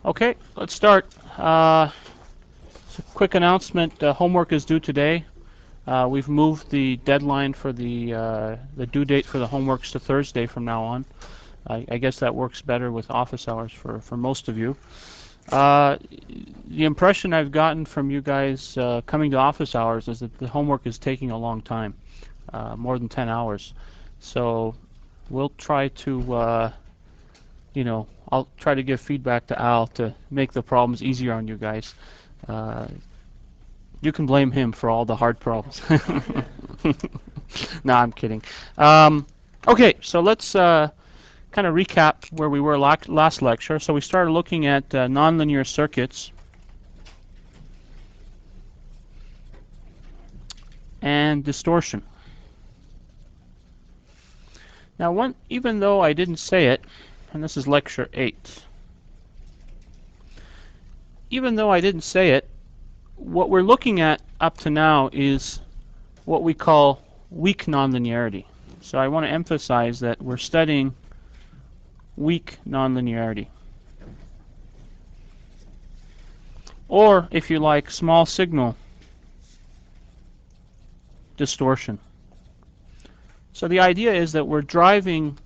Okay, let's start. Quick announcement, homework is due today. We've moved the deadline for the due date for the homeworks to Thursday from now on. I guess that works better with office hours for most of you. The impression I've gotten from you guys coming to office hours is that the homework is taking a long time, more than 10 hours. So we'll try to, I'll try to give feedback to Al to make the problems easier on you guys. You can blame him for all the hard problems. No, I'm kidding. Okay, so let's kind of recap where we were last lecture. So we started looking at nonlinear circuits and distortion. Now, even though I didn't say it, and this is lecture 8, even though I didn't say it, what we're looking at up to now is what we call weak nonlinearity. So I want to emphasize that we're studying weak nonlinearity. Or, if you like, small signal distortion. So the idea is that we're driving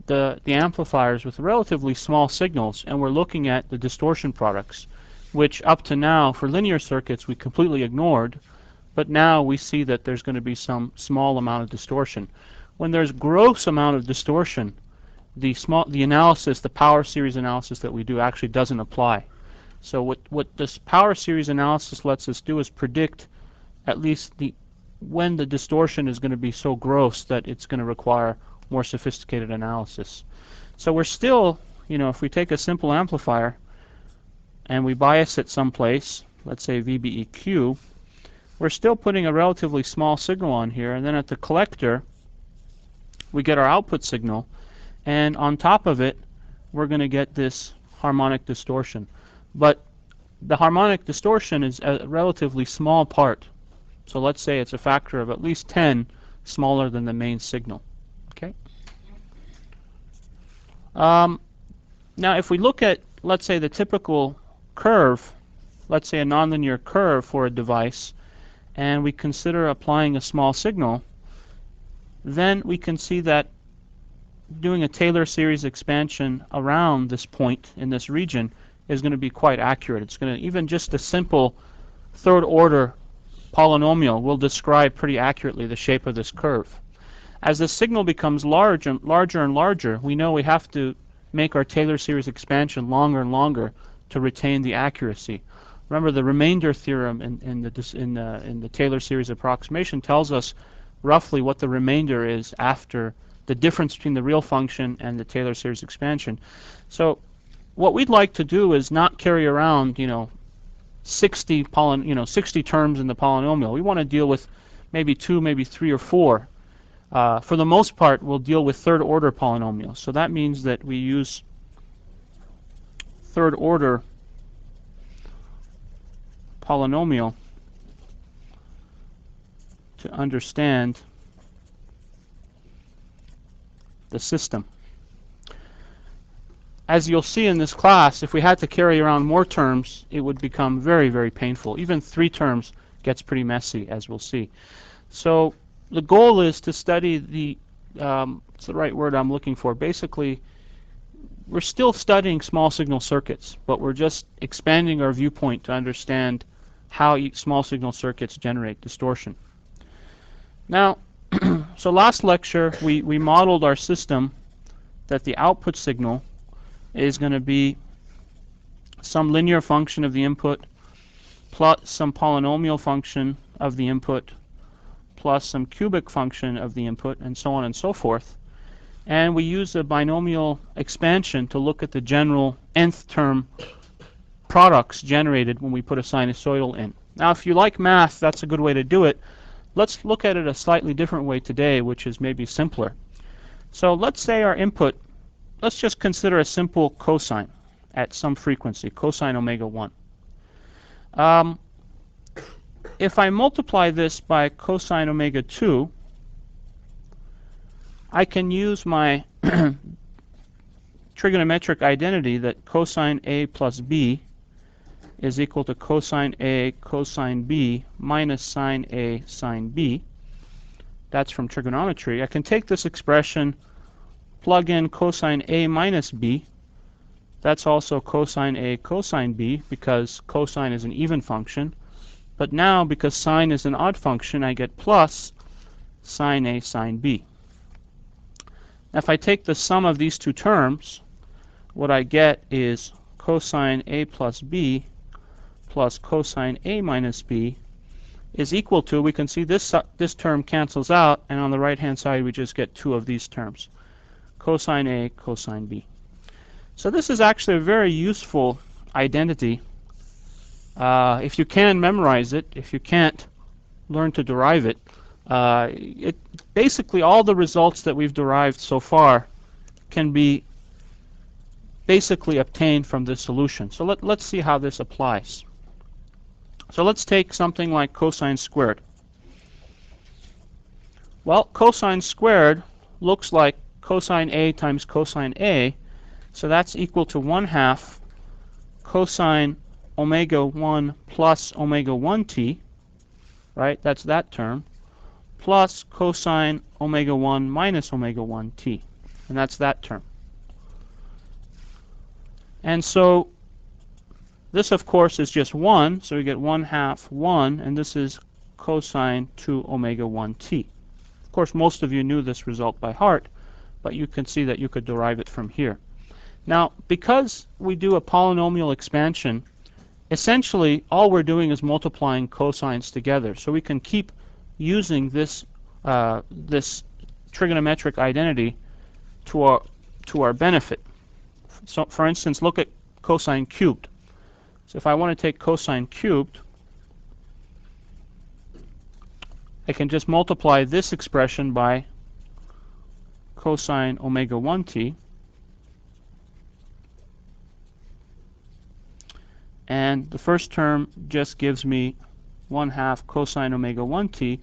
the amplifiers with relatively small signals, and we're looking at the distortion products, which up to now for linear circuits we completely ignored, but now we see that there's going to be some small amount of distortion. When there's gross amount of distortion, the analysis, the power series analysis that we do actually doesn't apply. So what this power series analysis lets us do is predict at least when the distortion is going to be so gross that it's going to require more sophisticated analysis. So we're still, if we take a simple amplifier and we bias it someplace, let's say VBEQ, we're still putting a relatively small signal on here, and then at the collector we get our output signal, and on top of it we're going to get this harmonic distortion. But the harmonic distortion is a relatively small part. So let's say it's a factor of at least 10 smaller than the main signal. Okay. Now if we look at, let's say, the typical curve, let's say a nonlinear curve for a device, and we consider applying a small signal, then we can see that doing a Taylor series expansion around this point in this region is going to be quite accurate. It's going to, even just a simple third order polynomial will describe pretty accurately the shape of this curve. As the signal becomes larger and larger, we know we have to make our Taylor series expansion longer and longer to retain the accuracy. Remember, the remainder theorem in the Taylor series approximation tells us roughly what the remainder is after the difference between the real function and the Taylor series expansion. So what we'd like to do is not carry around 60 terms in the polynomial. We want to deal with maybe 2, maybe 3 or 4. For the most part, we'll deal with third order polynomials. So that means that we use third order polynomial to understand the system. As you'll see in this class, if we had to carry around more terms, it would become very, very painful. Even 3 terms gets pretty messy, as we'll see. So the goal is to study what's the right word I'm looking for? Basically, we're still studying small signal circuits, but we're just expanding our viewpoint to understand how small signal circuits generate distortion. Now, so last lecture we modeled our system that the output signal is going to be some linear function of the input plus some polynomial function of the input plus some cubic function of the input, and so on and so forth. And we use a binomial expansion to look at the general nth term products generated when we put a sinusoidal in. Now, if you like math, that's a good way to do it. Let's look at it a slightly different way today, which is maybe simpler. So let's say our input, let's just consider a simple cosine at some frequency, cosine omega 1. If I multiply this by cosine omega 2, I can use my trigonometric identity that cosine A plus B is equal to cosine A cosine B minus sine A sine B. That's from trigonometry. I can take this expression, plug in cosine A minus B. That's also cosine A cosine B because cosine is an even function. But now, because sine is an odd function, I get plus sine A sine B. Now, if I take the sum of these two terms, what I get is cosine A plus B plus cosine A minus B is equal to, we can see this term cancels out, and on the right-hand side we just get two of these terms, cosine A cosine B. So this is actually a very useful identity. If you can memorize it, if you can't, learn to derive it. Basically all the results that we've derived so far can be basically obtained from this solution. So let's see how this applies. So let's take something like cosine squared. Well, cosine squared looks like cosine A times cosine A, so that's equal to 1/2 cosine omega 1 plus omega 1t, right? That's that term, plus cosine omega 1 minus omega 1t, and that's that term. And so this, of course, is just 1, so we get 1/2 1, and this is cosine 2 omega 1t. Of course, most of you knew this result by heart, but you can see that you could derive it from here. Now, because we do a polynomial expansion, essentially all we're doing is multiplying cosines together. So we can keep using this this trigonometric identity to our benefit. So, for instance, look at cosine cubed. So if I want to take cosine cubed, I can just multiply this expression by cosine omega 1t, and the first term just gives me 1/2 cosine omega 1t,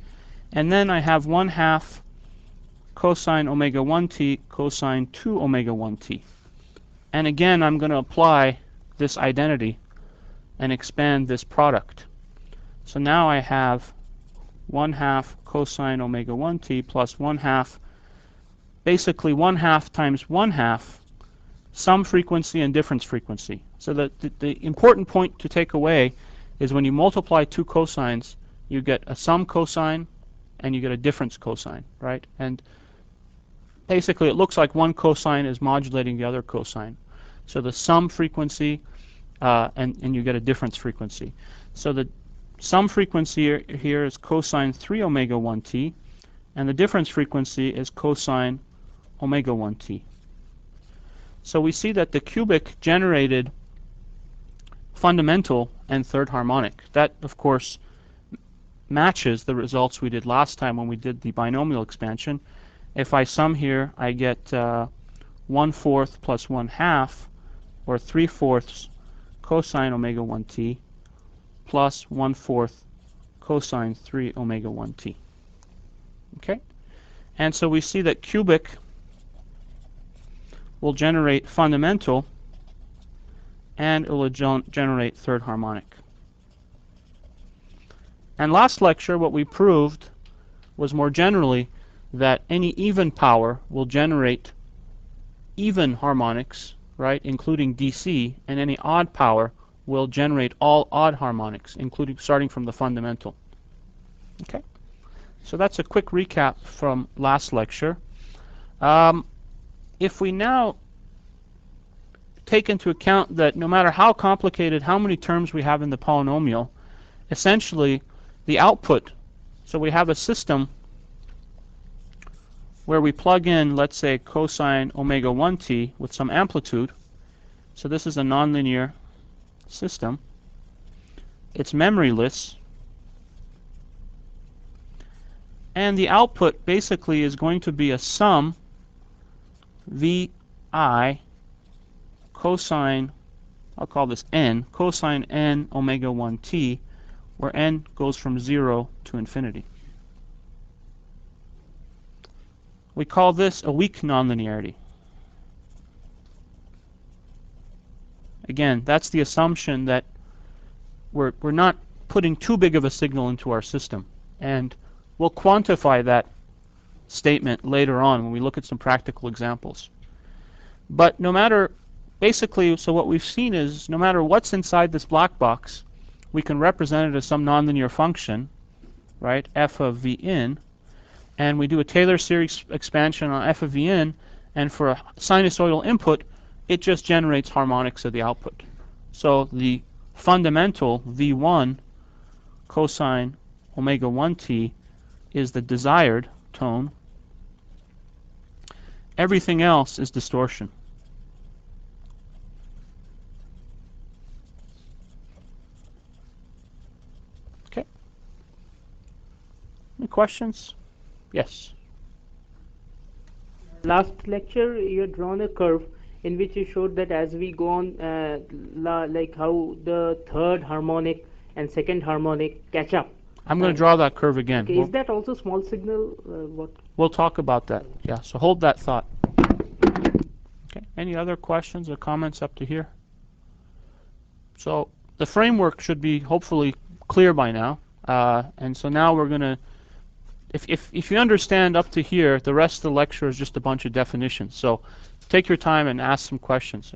and then I have 1/2 cosine omega 1t cosine 2 omega 1t. And again, I'm going to apply this identity and expand this product. So now I have 1/2 cosine omega 1t plus 1/2, basically 1/2 times 1/2, sum frequency and difference frequency. So the important point to take away is when you multiply two cosines, you get a sum cosine and you get a difference cosine, right? And basically it looks like one cosine is modulating the other cosine. So the sum frequency and you get a difference frequency. So the sum frequency here is cosine 3 omega 1t, and the difference frequency is cosine omega 1t. So we see that the cubic generated fundamental and third harmonic. That, of course, matches the results we did last time when we did the binomial expansion. If I sum here, I get 1/4 plus 1/2, or 3/4 cosine omega 1t, plus 1/4 cosine 3 omega 1t. Okay? And so we see that cubic will generate fundamental, and it will generate third harmonic. And last lecture, what we proved was more generally that any even power will generate even harmonics, right, including DC, and any odd power will generate all odd harmonics, including starting from the fundamental. Okay? So that's a quick recap from last lecture. If we now take into account that no matter how complicated, how many terms we have in the polynomial, essentially the output, so we have a system where we plug in, let's say, cosine omega 1t with some amplitude. So this is a nonlinear system. It's memoryless. And the output basically is going to be a sum vi cosine, I'll call this n, cosine n omega 1t, where n goes from 0 to infinity. We call this a weak nonlinearity. Again, that's the assumption that we're not putting too big of a signal into our system. And we'll quantify that statement later on when we look at some practical examples. But no matter, basically, so what we've seen is no matter what's inside this black box, we can represent it as some nonlinear function, right, f of v in, and we do a Taylor series expansion on f of v in, and for a sinusoidal input, it just generates harmonics of the output. So the fundamental v1 cosine omega 1t is the desired tone. Everything else is distortion. Okay. Any questions? Yes. Last lecture, you had drawn a curve in which you showed that as we go on, like how the third harmonic and second harmonic catch up. I'm going to draw that curve again. Okay, is that also small signal? What? We'll talk about that. Yeah, so hold that thought. Okay. Any other questions or comments up to here? So the framework should be hopefully clear by now. And so now we're going to, if you understand up to here, the rest of the lecture is just a bunch of definitions. So take your time and ask some questions.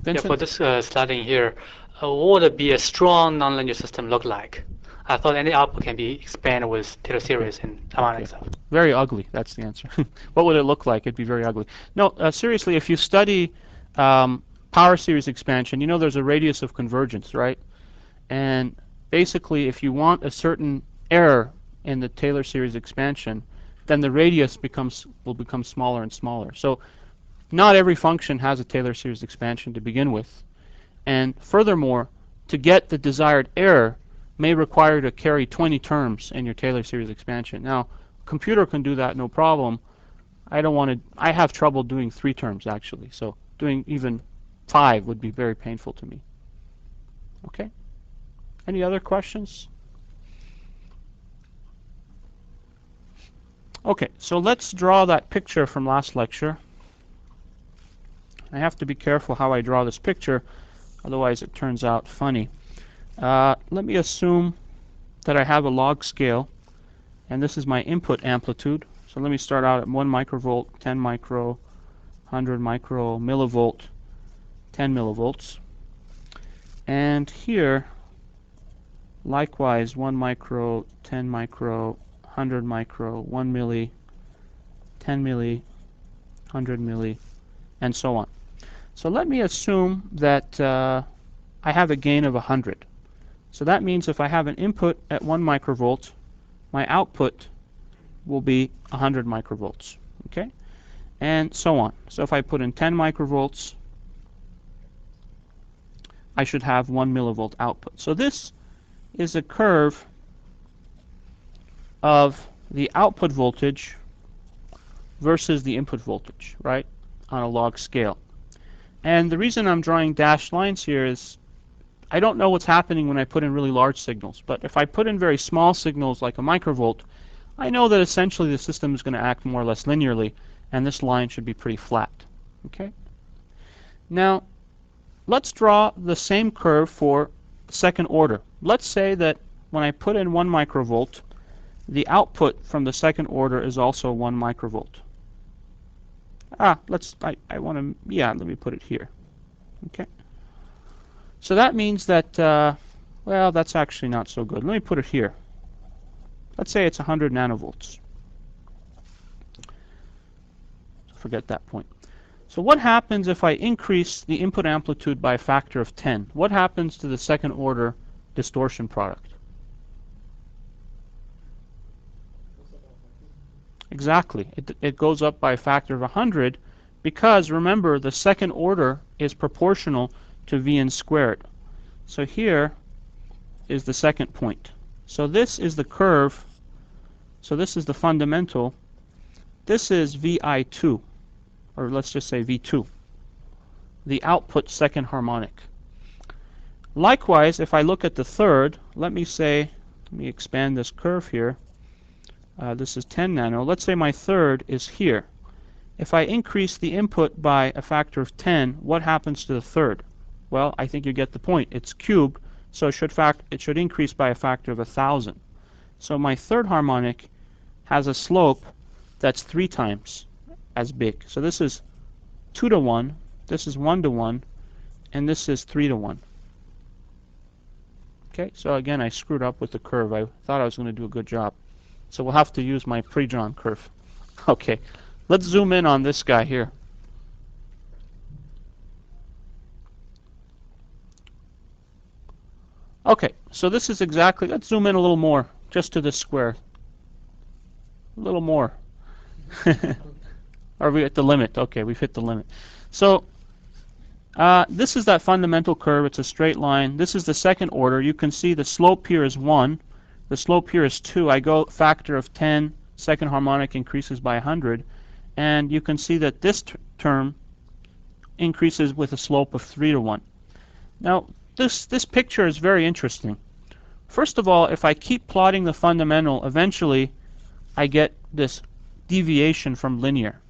Vincent? Yeah, for this starting here, what would be a strong nonlinear system look like? I thought any output can be expanded with Taylor series and harmonics. Okay. Very ugly. That's the answer. What would it look like? It'd be very ugly. No, seriously, if you study power series expansion, you know there's a radius of convergence, right? And basically, if you want a certain error in the Taylor series expansion, then the radius will become smaller and smaller. So not every function has a Taylor series expansion to begin with. And furthermore, to get the desired error may require to carry 20 terms in your Taylor series expansion. Now, a computer can do that no problem. I have trouble doing 3 terms actually, so doing even 5 would be very painful to me. Okay? Any other questions? Okay, so let's draw that picture from last lecture. I have to be careful how I draw this picture, otherwise it turns out funny. Let me assume that I have a log scale, and this is my input amplitude. So let me start out at 1 microvolt, 10 micro, 100 micro, millivolt, 10 millivolts. And here, likewise, 1 micro, 10 micro, 100 micro, 1 milli, 10 milli, 100 milli, and so on. So let me assume that I have a gain of 100. So that means if I have an input at 1 microvolt, my output will be 100 microvolts. Okay? And so on. So if I put in 10 microvolts, I should have 1 millivolt output. So this is a curve of the output voltage versus the input voltage, right, on a log scale. And the reason I'm drawing dashed lines here is I don't know what's happening when I put in really large signals, but if I put in very small signals like a microvolt, I know that essentially the system is going to act more or less linearly, and this line should be pretty flat. Okay? Now, let's draw the same curve for second order. Let's say that when I put in 1 microvolt, the output from the second order is also 1 microvolt. Let me put it here. Okay? So that means that, well, that's actually not so good. Let me put it here. Let's say it's 100 nanovolts. Forget that point. So what happens if I increase the input amplitude by a factor of 10? What happens to the second order distortion product? Exactly. It goes up by a factor of 100 because, remember, the second order is proportional to Vn squared. So here is the second point. So this is the curve. So this is the fundamental. This is Vi2, or let's just say V2, the output second harmonic. Likewise, if I look at the third, let me expand this curve here. This is 10 nano. Let's say my third is here. If I increase the input by a factor of 10, what happens to the third? Well, I think you get the point. It's cubed, so it should increase by a factor of 1,000. So my third harmonic has a slope that's 3 times as big. So this is 2 to 1, this is 1 to 1, and this is 3 to 1. Okay, so again, I screwed up with the curve. I thought I was going to do a good job. So we'll have to use my pre-drawn curve. Okay, let's zoom in on this guy here. Okay, so this is exactly, let's zoom in a little more, just to this square. A little more. Are we at the limit? Okay, we've hit the limit. So this is that fundamental curve. It's a straight line. This is the second order. You can see the slope here is 1. The slope here is 2. I go factor of 10. Second harmonic increases by 100. And you can see that this term increases with a slope of 3 to 1. Now, this picture is very interesting. First of all, if I keep plotting the fundamental, eventually I get this deviation from linear.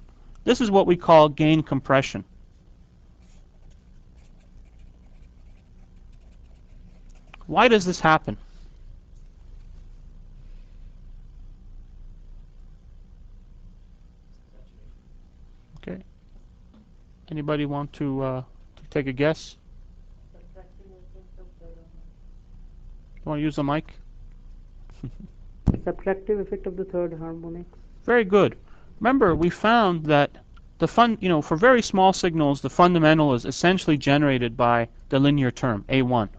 This is what we call gain compression. Why does this happen? Okay. Anybody want to take a guess? You want to use the mic? Subtractive effect of the third harmonic. Very good. Remember, we found that for very small signals, the fundamental is essentially generated by the linear term, A1.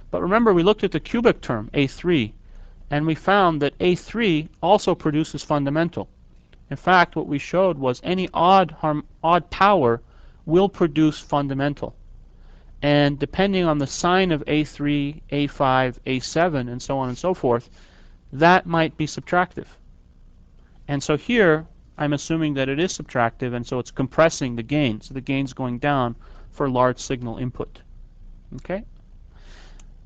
But remember, we looked at the cubic term, A3, and we found that A3 also produces fundamental. In fact, what we showed was any odd power will produce fundamental. And depending on the sign of A3, A5, A7, and so on and so forth, that might be subtractive. And so here, I'm assuming that it is subtractive, and so it's compressing the gain. So the gain's going down for large signal input. Okay?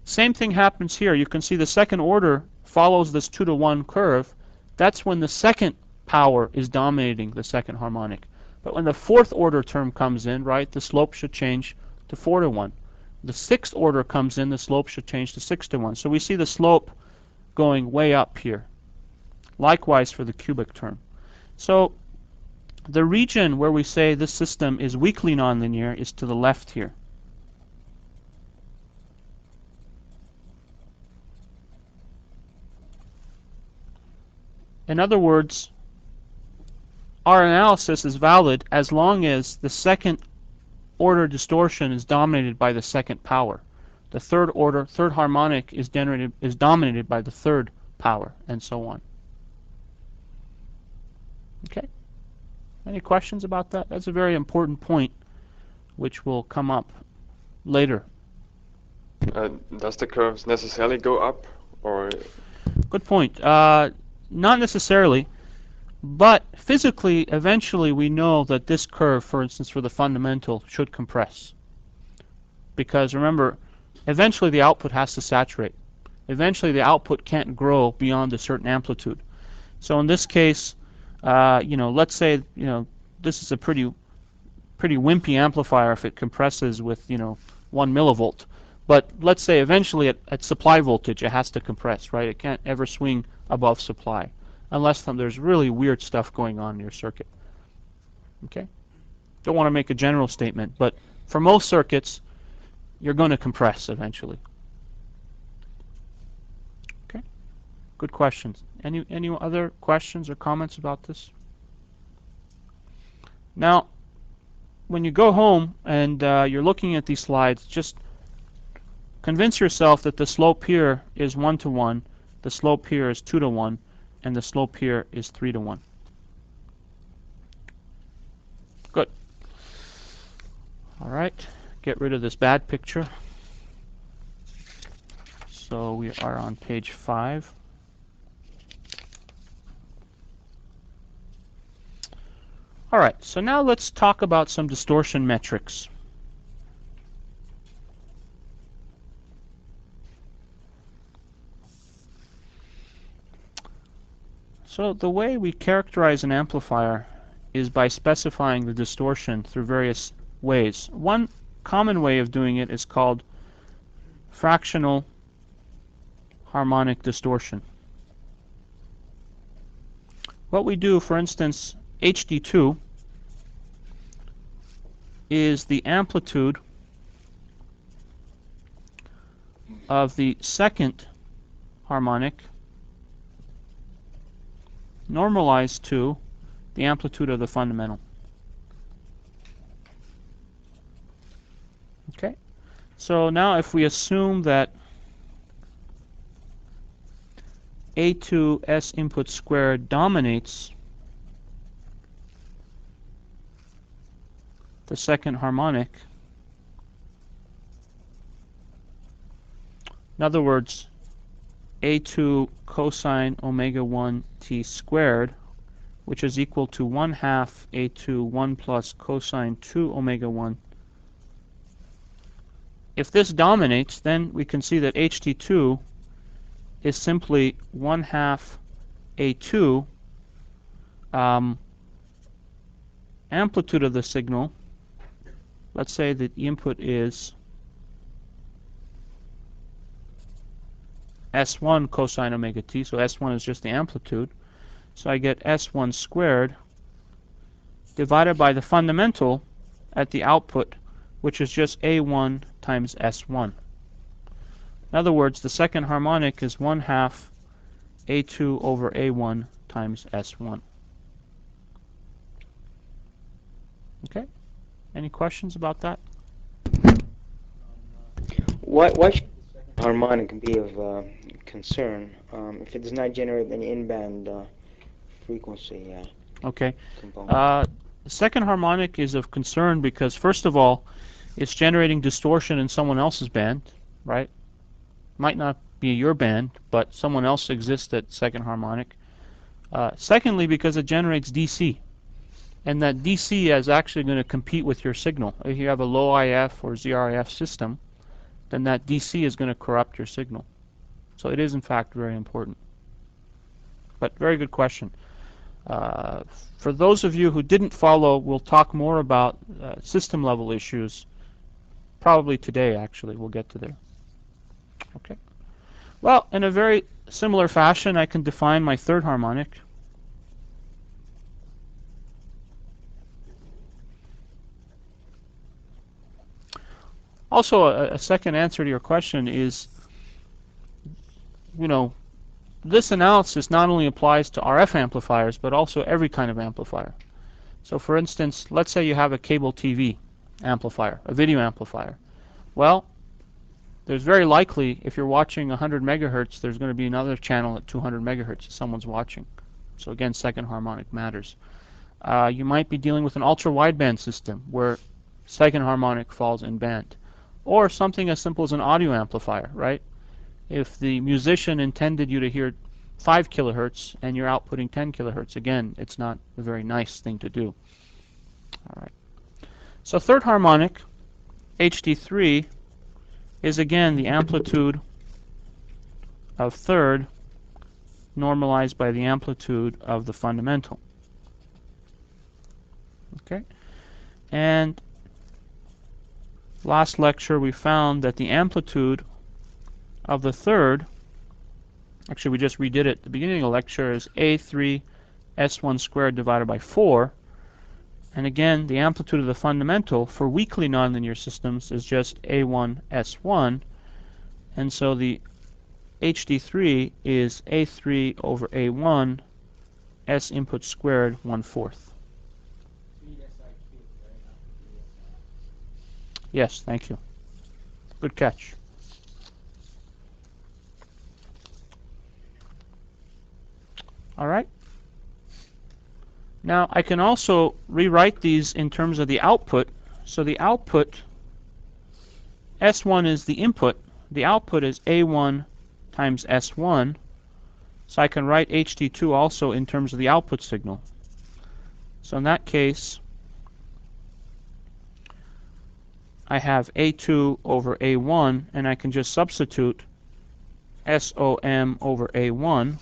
Same thing happens here. You can see the second order follows this 2 to 1 curve. That's when the second power is dominating the second harmonic. But when the fourth order term comes in, right, the slope should change to 4 to 1. The sixth order comes in, the slope should change to 6 to 1. So we see the slope going way up here. Likewise for the cubic term. So the region where we say this system is weakly nonlinear is to the left here. In other words, our analysis is valid as long as the second order distortion is dominated by the second power. The third harmonic is dominated by the third power, and so on. Okay? Any questions about that? That's a very important point which will come up later. Does the curves necessarily go up, or? Good point. Not necessarily, but physically, eventually we know that this curve, for instance, for the fundamental, should compress. Because remember, eventually the output has to saturate. Eventually the output can't grow beyond a certain amplitude. So in this case, let's say, this is a pretty wimpy amplifier if it compresses with, 1 millivolt. But let's say eventually at supply voltage it has to compress, right? It can't ever swing above supply unless there's really weird stuff going on in your circuit. Okay? Don't want to make a general statement, but for most circuits, you're going to compress eventually. Okay? Good questions. Any other questions or comments about this? Now, when you go home and you're looking at these slides, just convince yourself that the slope here is 1 to 1, the slope here is 2 to 1, and the slope here is 3 to 1. Good. All right, get rid of this bad picture. So we are on page 5. All right, so now let's talk about some distortion metrics. So the way we characterize an amplifier is by specifying the distortion through various ways. One common way of doing it is called fractional harmonic distortion. What we do, for instance, HD2 is the amplitude of the second harmonic normalized to the amplitude of the fundamental. Okay, so now if we assume that A2S input squared dominates the second harmonic, in other words, A2 cosine omega 1 t squared, which is equal to 1/2 A2 1 plus cosine 2 omega 1. If this dominates, then we can see that HD2 is simply 1/2 A2 amplitude of the signal. Let's say that the input is S1 cosine omega t, so S1 is just the amplitude. So I get S1 squared divided by the fundamental at the output, which is just A1 times S1. In other words, the second harmonic is 1/2 A2 over A1 times S1. Okay? Any questions about that? Why should the second harmonic be of concern if it does not generate any in-band frequency Okay. component? The second harmonic is of concern because, first of all, it's generating distortion in someone else's band, right? Might not be your band, but someone else exists at second harmonic. Secondly, because it generates DC, and that DC is actually going to compete with your signal. If you have a low IF or ZRIF system, then that DC is going to corrupt your signal. So it is, in fact, very important. But very good question. For those of you who didn't follow, we'll talk more about system level issues probably today, actually. We'll get to there. Okay. Well, in a very similar fashion, I can define my third harmonic. Also, a second answer to your question is, this analysis not only applies to RF amplifiers, but also every kind of amplifier. So for instance, let's say you have a cable TV amplifier, a video amplifier. Well, there's very likely, if you're watching 100 megahertz, there's going to be another channel at 200 megahertz someone's watching. So again, second harmonic matters. You might be dealing with an ultra-wideband system where second harmonic falls in band. Or something as simple as an audio amplifier, right? If the musician intended you to hear 5 kilohertz and you're outputting 10 kilohertz, again, it's not a very nice thing to do. All right. So third harmonic, HD3, is again the amplitude of third normalized by the amplitude of the fundamental. Okay? And last lecture we found that the amplitude of the third, actually we just redid it at the beginning of the lecture, is A3 S1 squared divided by 4. And again, the amplitude of the fundamental for weakly nonlinear systems is just A1 S1. And so the HD3 is A3 over A1 S input squared 1/4. Yes, thank you. Good catch. All right. Now I can also rewrite these in terms of the output. So the output, S1 is the input. The output is A1 times S1. So I can write HD2 also in terms of the output signal. So in that case, I have A2 over A1, and I can just substitute SOM over A1.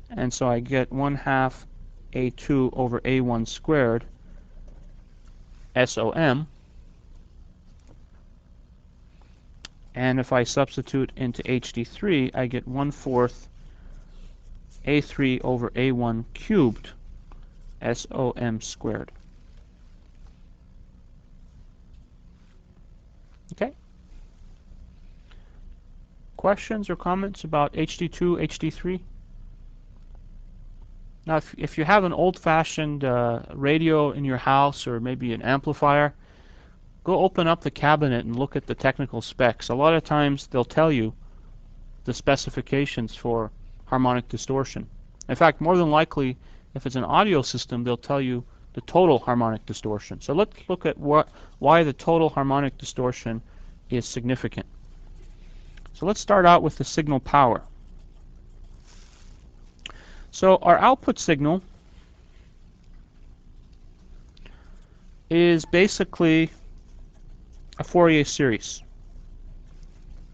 And so I get 1/2 A2 over A1 squared SOM. And if I substitute into HD3, I get 1/4 A3 over A1 cubed SOM squared. Okay? Questions or comments about HD2, HD3? Now, if you have an old-fashioned radio in your house or maybe an amplifier, go open up the cabinet and look at the technical specs. A lot of times they'll tell you the specifications for harmonic distortion. In fact, more than likely, if it's an audio system, they'll tell you the total harmonic distortion. So let's look at why the total harmonic distortion is significant. So let's start out with the signal power. So our output signal is basically a Fourier series.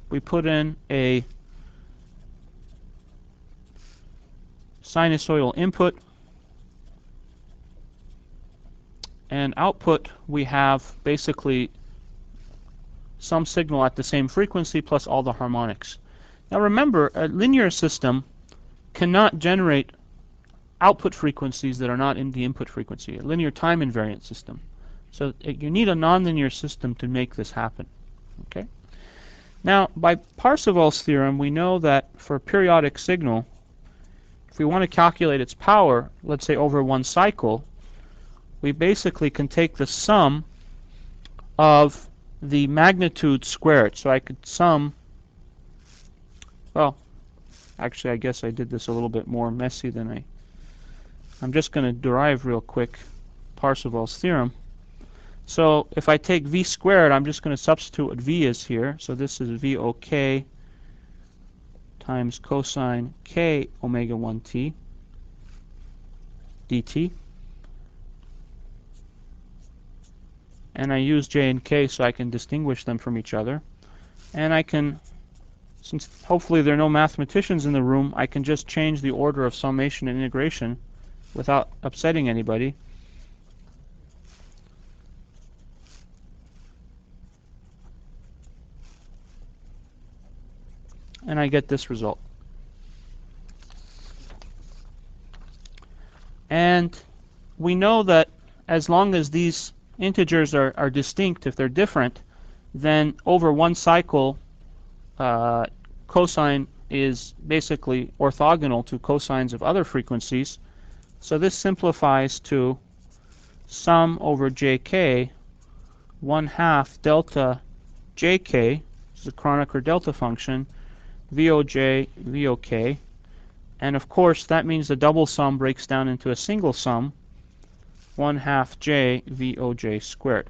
We put in a sinusoidal input, and output we have basically some signal at the same frequency plus all the harmonics. Now remember, a linear system cannot generate output frequencies that are not in the input frequency, a linear time invariant system. So you need a nonlinear system to make this happen. Okay? Now, by Parseval's theorem, we know that for a periodic signal, if we want to calculate its power, let's say over one cycle, we basically can take the sum of the magnitude squared. So I could sum, well, actually I guess I did this a little bit more messy than I'm just going to derive real quick Parseval's theorem. So if I take v squared, I'm just going to substitute what v is here. So this is VOK times cosine k omega 1t dt. And I use j and k so I can distinguish them from each other. And I can, since hopefully there are no mathematicians in the room, I can just change the order of summation and integration without upsetting anybody. And I get this result. And we know that as long as these integers are distinct, if they're different, then over one cycle, cosine is basically orthogonal to cosines of other frequencies. So this simplifies to sum over jk 1/2 delta jk, this is the Kronecker delta function, Voj, Vok, and of course that means the double sum breaks down into a single sum, 1/2 j Voj squared.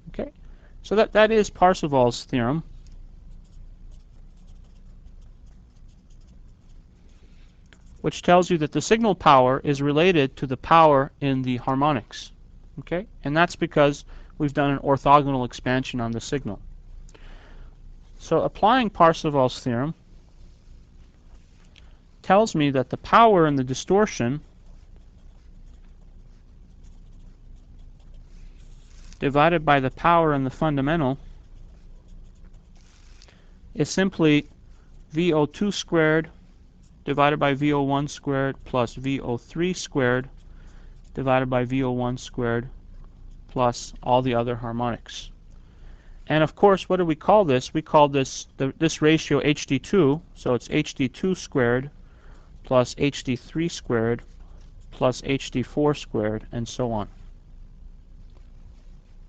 Okay, so that is Parseval's theorem. Which tells you that the signal power is related to the power in the harmonics. Okay, and that's because we've done an orthogonal expansion on the signal. So applying Parseval's theorem tells me that the power in the distortion divided by the power in the fundamental is simply VO2 squared divided by VO1 squared plus VO3 squared divided by VO1 squared plus all the other harmonics. And of course, what do we call this? We call this ratio HD2, so it's HD2 squared plus HD3 squared plus HD4 squared, and so on.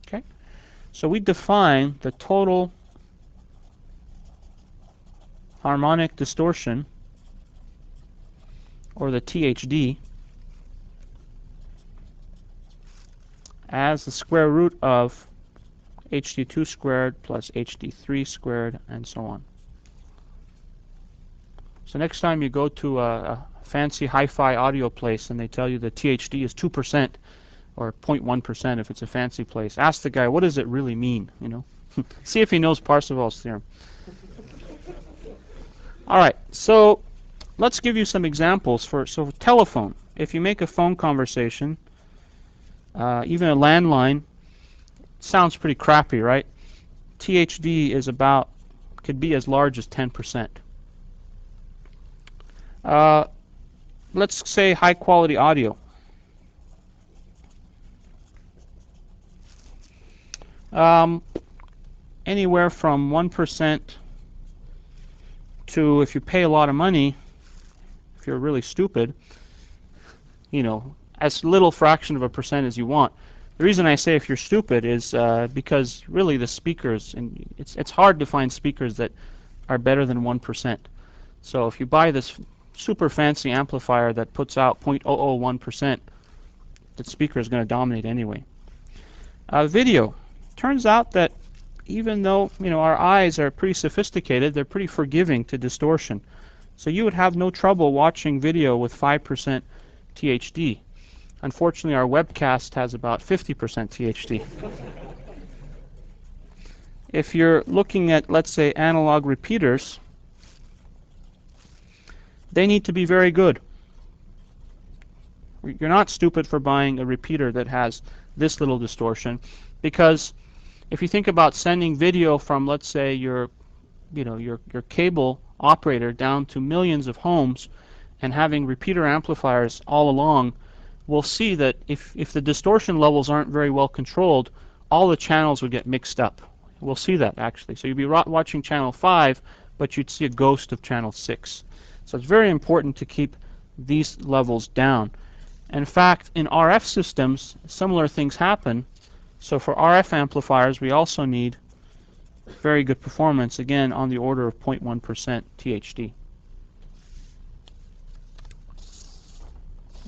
Okay? So we define the total harmonic distortion, or the THD, as the square root of HD2 squared plus HD3 squared, and so on. So next time you go to a fancy hi-fi audio place and they tell you the THD is 2% or 0.1% if it's a fancy place, ask the guy, what does it really mean? You know, see if he knows Parseval's theorem. All right, so let's give you some examples for telephone. If you make a phone conversation, even a landline, sounds pretty crappy, right? THD is could be as large as 10%. Let's say high quality audio. Anywhere from 1% to, if you pay a lot of money, if you're really stupid, as little fraction of a percent as you want. The reason I say if you're stupid is because really the speakers, and it's hard to find speakers that are better than 1%. So if you buy this super fancy amplifier that puts out 0.001%, the speaker is going to dominate anyway. Video. Turns out that even though our eyes are pretty sophisticated, they're pretty forgiving to distortion. So you would have no trouble watching video with 5% THD. Unfortunately, our webcast has about 50% THD. If you're looking at, let's say, analog repeaters, they need to be very good. You're not stupid for buying a repeater that has this little distortion, because if you think about sending video from, let's say, your cable operator down to millions of homes and having repeater amplifiers all along, we'll see that if the distortion levels aren't very well controlled, all the channels would get mixed up. We'll see that actually. So you'd be watching channel 5, but you'd see a ghost of channel 6. So it's very important to keep these levels down. In fact, in RF systems, similar things happen. So for RF amplifiers, we also need very good performance, again, on the order of 0.1% THD.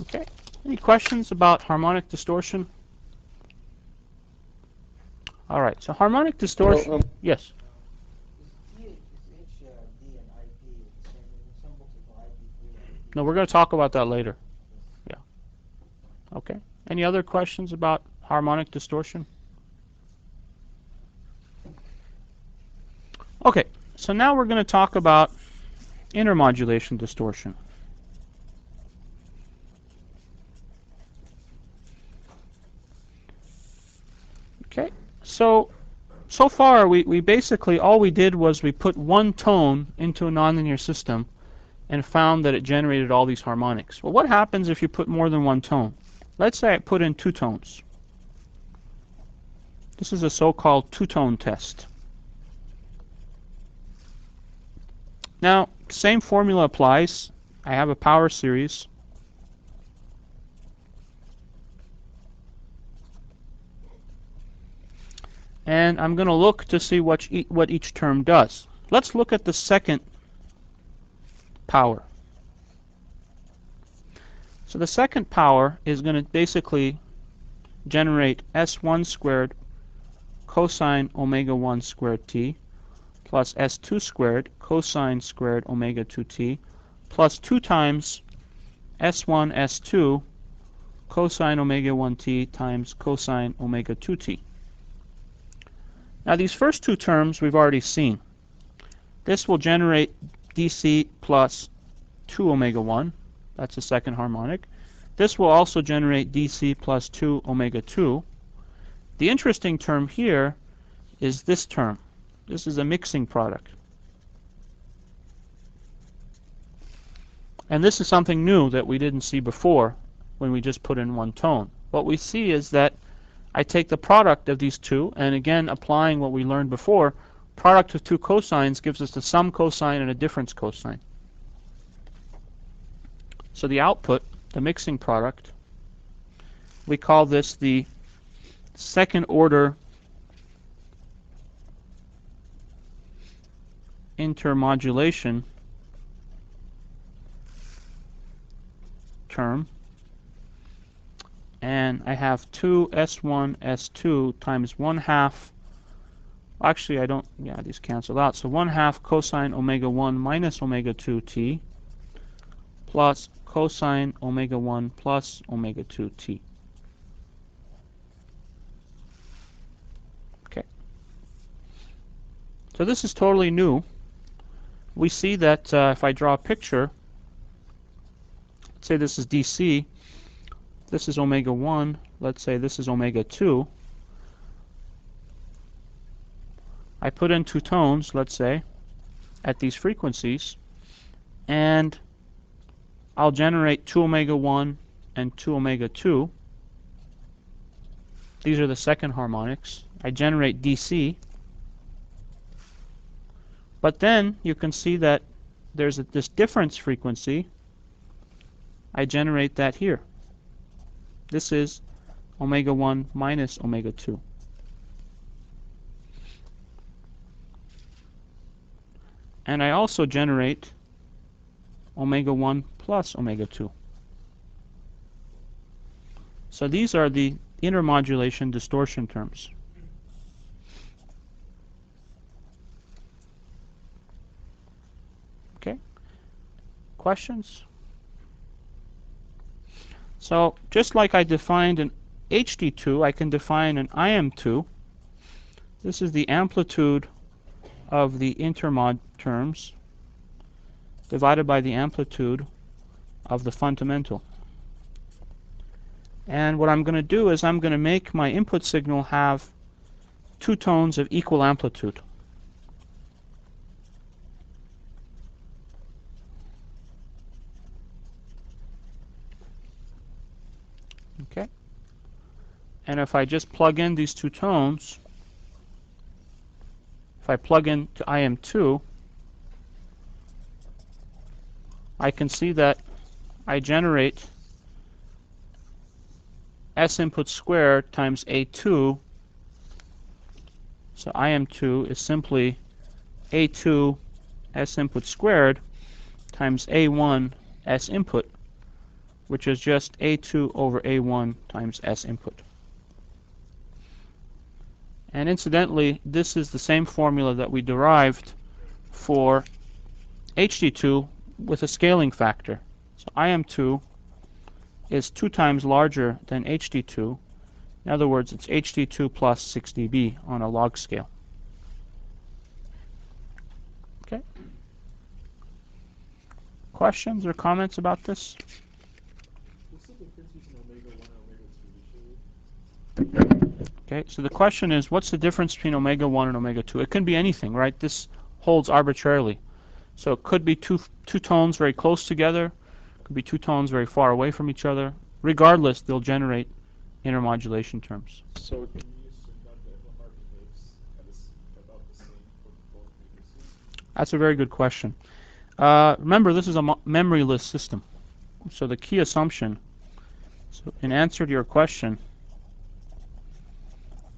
Okay. Any questions about harmonic distortion? All right. So harmonic distortion. Well, yes. No, we're going to talk about that later. Yeah. Okay. Any other questions about harmonic distortion? Okay. So now we're going to talk about intermodulation distortion. Okay. So far we basically, all we did was we put one tone into a nonlinear system and found that it generated all these harmonics. Well, what happens if you put more than one tone? Let's say I put in 2 tones. This is a so-called 2-tone test. Now, same formula applies. I have a power series. And I'm going to look to see what each term does. Let's look at the second power. So the second power is going to basically generate S1 squared cosine omega 1 squared t plus S2 squared cosine squared omega 2t plus 2 times S1 S2 cosine omega 1t times cosine omega 2t. Now these first 2 terms we've already seen. This will generate dc plus 2 omega 1. That's the second harmonic. This will also generate dc plus 2 omega 2. The interesting term here is this term. This is a mixing product. And this is something new that we didn't see before when we just put in one tone. What we see is that I take the product of these two, and again, applying what we learned before, product of 2 cosines gives us the sum cosine and a difference cosine. So the output, the mixing product, we call this the second order intermodulation term. And I have 2 S1 S2 times 1/2. Actually, I don't, yeah, these cancel out. So 1/2 cosine omega 1 minus omega 2t plus cosine omega 1 plus omega 2t. Okay. So this is totally new. We see that if I draw a picture, let's say this is DC, this is omega 1, let's say this is omega 2. I put in two tones, let's say, at these frequencies, and I'll generate 2 omega 1 and 2 omega 2. These are the second harmonics. I generate DC. But then you can see that there's this difference frequency. I generate that here. This is omega 1 minus omega 2. And I also generate omega 1 plus omega 2. So these are the intermodulation distortion terms. Okay? Questions? So just like I defined an HD2, I can define an IM2. This is the amplitude of the intermod terms divided by the amplitude of the fundamental. And what I'm going to do is I'm going to make my input signal have two tones of equal amplitude. Okay? And if I just plug in these two tones, if I plug in to IM2, I can see that I generate S input squared times A2. So IM2 is simply A2 S input squared times A1 S input, which is just A2 over A1 times S input. And incidentally, this is the same formula that we derived for HD2 with a scaling factor. So IM2 is 2 times larger than HD2. In other words, it's HD2 plus 6 dB on a log scale. Okay? Questions or comments about this? What's the difference between omega 1 and omega 2 usually? Okay, so the question is, what's the difference between omega 1 and omega 2? It can be anything, right? This holds arbitrarily. So it could be two tones very close together, it could be two tones very far away from each other. Regardless, they'll generate intermodulation terms. So can you assume that the FFR behaves about the same for both frequencies? That's a very good question. Remember, this is a memoryless system. So the key assumption, so in answer to your question,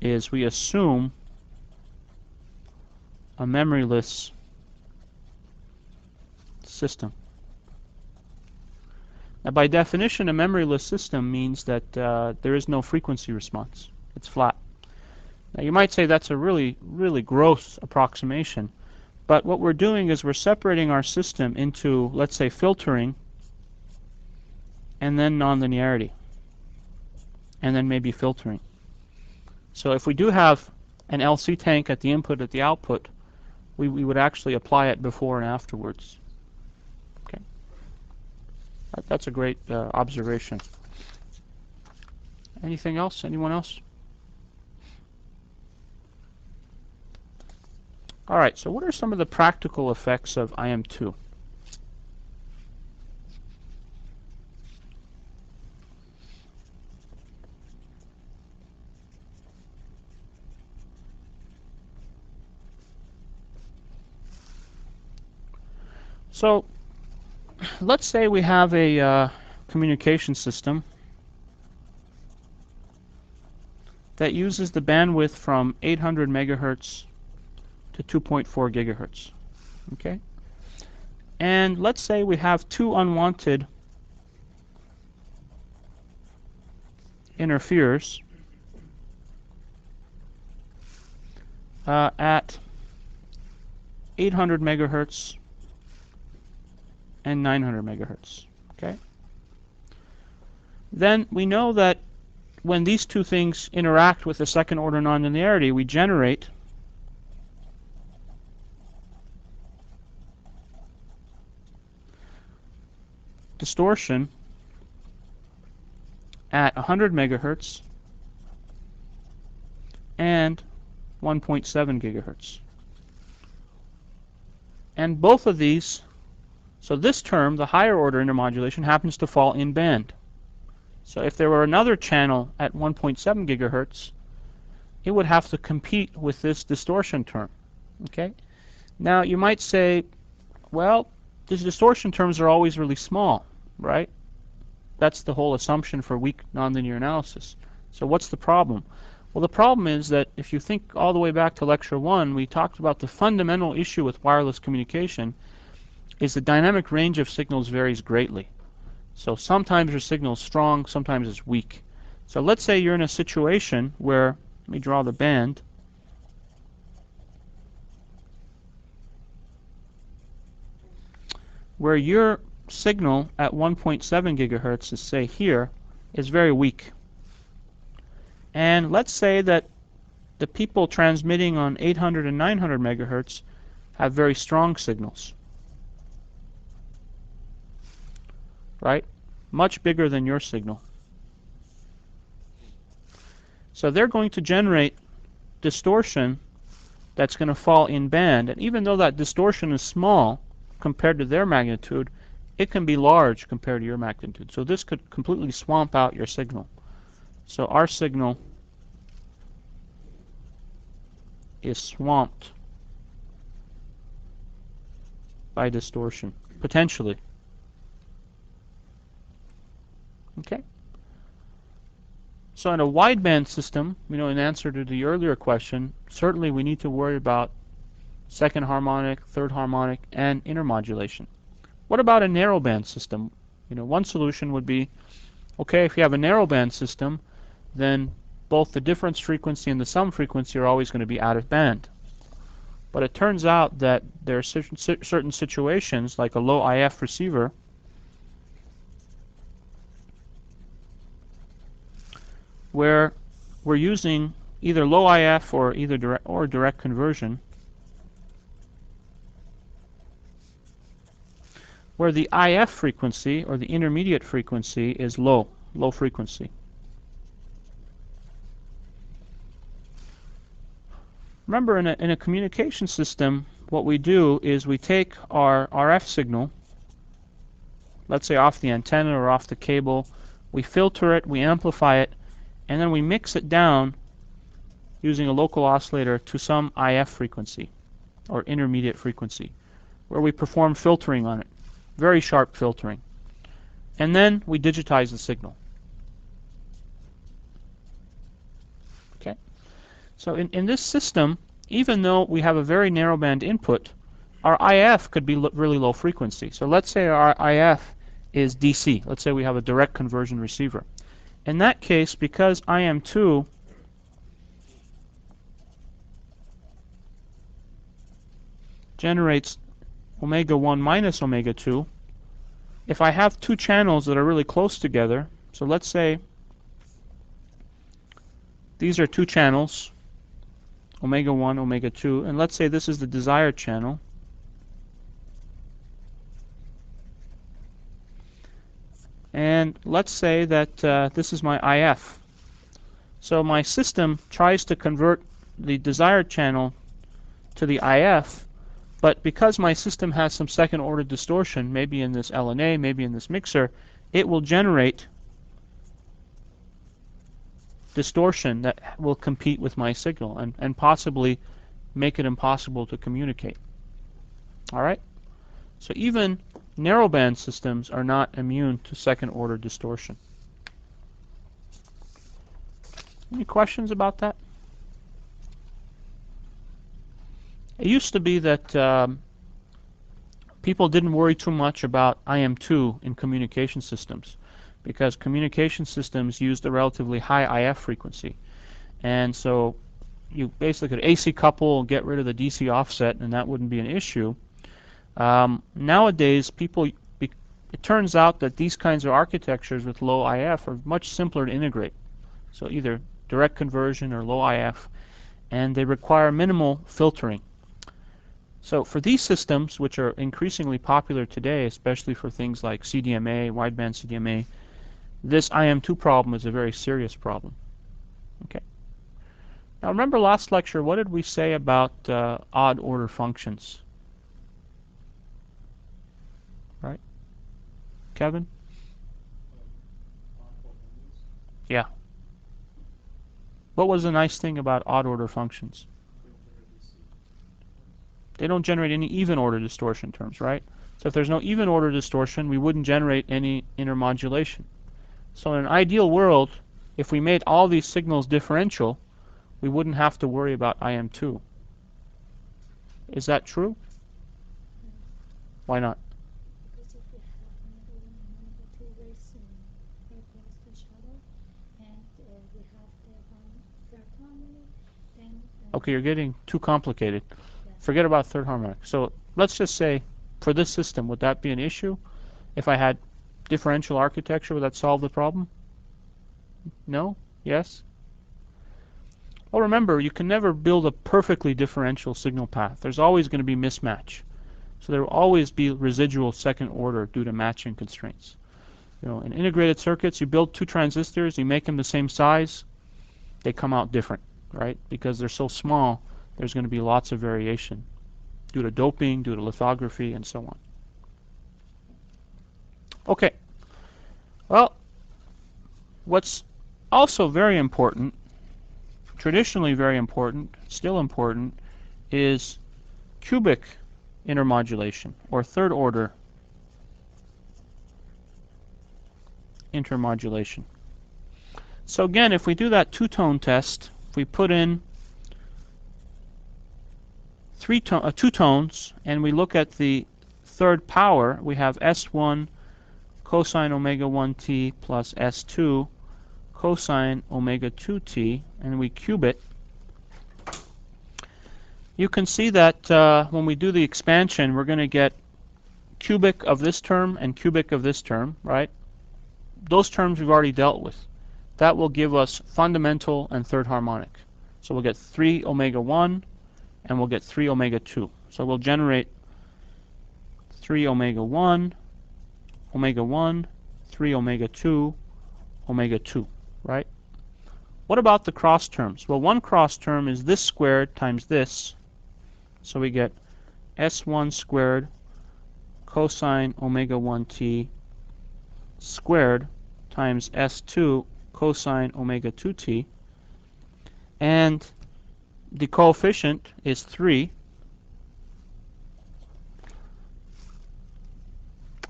is we assume a memoryless system. Now, by definition, a memoryless system means that there is no frequency response. It's flat. Now, you might say that's a really, really gross approximation. But what we're doing is we're separating our system into, let's say, filtering, and then nonlinearity, and then maybe filtering. So if we do have an LC tank at the input, at the output, we would actually apply it before and afterwards. Okay, that's a great observation. Anything else? Anyone else? All right, so what are some of the practical effects of IM2? So let's say we have a communication system that uses the bandwidth from 800 megahertz to 2.4 gigahertz. Okay? And let's say we have two unwanted interferers at 800 megahertz and 900 megahertz. Okay? Then we know that when these two things interact with the second order nonlinearity, we generate distortion at 100 megahertz and 1.7 gigahertz. And both of these, so this term, the higher order intermodulation, happens to fall in band. So if there were another channel at 1.7 gigahertz, it would have to compete with this distortion term. Okay? Now you might say, well, these distortion terms are always really small, right? That's the whole assumption for weak nonlinear analysis. So what's the problem? Well, the problem is that if you think all the way back to lecture 1, we talked about the fundamental issue with wireless communication is the dynamic range of signals varies greatly. So sometimes your signal is strong, sometimes it's weak. So let's say you're in a situation where, let me draw the band, where your signal at 1.7 gigahertz, is say here, is very weak. And let's say that the people transmitting on 800 and 900 megahertz have very strong signals, right? Much bigger than your signal. So they're going to generate distortion that's going to fall in band. And even though that distortion is small compared to their magnitude, it can be large compared to your magnitude. So this could completely swamp out your signal. So our signal is swamped by distortion, potentially. Okay? So in a wideband system, in answer to the earlier question, certainly we need to worry about second harmonic, third harmonic, and intermodulation. What about a narrowband system? One solution would be, okay, if you have a narrowband system, then both the difference frequency and the sum frequency are always going to be out of band. But it turns out that there are certain situations, like a low IF receiver, where we're using either low IF or direct conversion, where the IF frequency or the intermediate frequency is low frequency. Remember, in a communication system, what we do is we take our RF signal, let's say off the antenna or off the cable, we filter it, we amplify it, and then we mix it down using a local oscillator to some IF frequency or intermediate frequency, where we perform filtering on it, very sharp filtering. And then we digitize the signal. Okay? So in this system, even though we have a very narrowband input, our IF could be really low frequency. So let's say our IF is DC. Let's say we have a direct conversion receiver. In that case, because IM2 generates omega 1 minus omega 2, if I have two channels that are really close together, so let's say these are two channels, omega 1, omega 2, and let's say this is the desired channel. And let's say that this is my IF. So my system tries to convert the desired channel to the IF, but because my system has some second order distortion, maybe in this LNA, maybe in this mixer, it will generate distortion that will compete with my signal and possibly make it impossible to communicate. All right? So even narrowband systems are not immune to second order distortion. Any questions about that? It used to be that people didn't worry too much about IM2 in communication systems because communication systems used a relatively high IF frequency. And so you basically could AC couple and get rid of the DC offset, and that wouldn't be an issue. Nowadays, it turns out that these kinds of architectures with low IF are much simpler to integrate. So either direct conversion or low IF, and they require minimal filtering. So for these systems, which are increasingly popular today, especially for things like CDMA, wideband CDMA, this IM2 problem is a very serious problem. Okay. Now remember last lecture, what did we say about odd order functions? Kevin? Odd polynomials. Yeah. What was the nice thing about odd order functions? They don't generate They don't generate DC. any even order distortion terms, right? So if there's no even order distortion, we wouldn't generate any intermodulation. So in an ideal world, if we made all these signals differential, we wouldn't have to worry about IM2. Is that true? Why not? Because if we have omega 1 and omega 2 very very close to each other, and we have the third harmonic, then Okay, you're getting too complicated. yeah. Forget about third harmonic. So let's just say, for this system, would that be an issue? If I had differential architecture, would that solve the problem? No? Yes? Well, remember, you can never build a perfectly differential signal path. There's always going to be mismatch. So there will always be residual second order due to matching constraints. You know, in integrated circuits, you build two transistors, you make them the same size, they come out different, right? Because they're so small, there's going to be lots of variation due to doping, due to lithography, and so on. Okay. Well, what's also very important, traditionally very important, still important, is cubic intermodulation, or third order intermodulation. So again, if we do that two-tone test, if we put in two tones and we look at the third power, we have S1 cosine omega 1t plus S2 cosine omega 2t, and we cube it. You can see that when we do the expansion, we're going to get cubic of this term and cubic of this term, right? Those terms we've already dealt with. That will give us fundamental and third harmonic. So we'll get 3 omega 1 and we'll get 3 omega 2. So we'll generate 3 omega 1, 3 omega 2, omega 2, right? What about the cross terms? Well, one cross term is this squared times this. So we get S1 squared cosine omega 1t squared times S2 cosine omega 2t. And the coefficient is 3.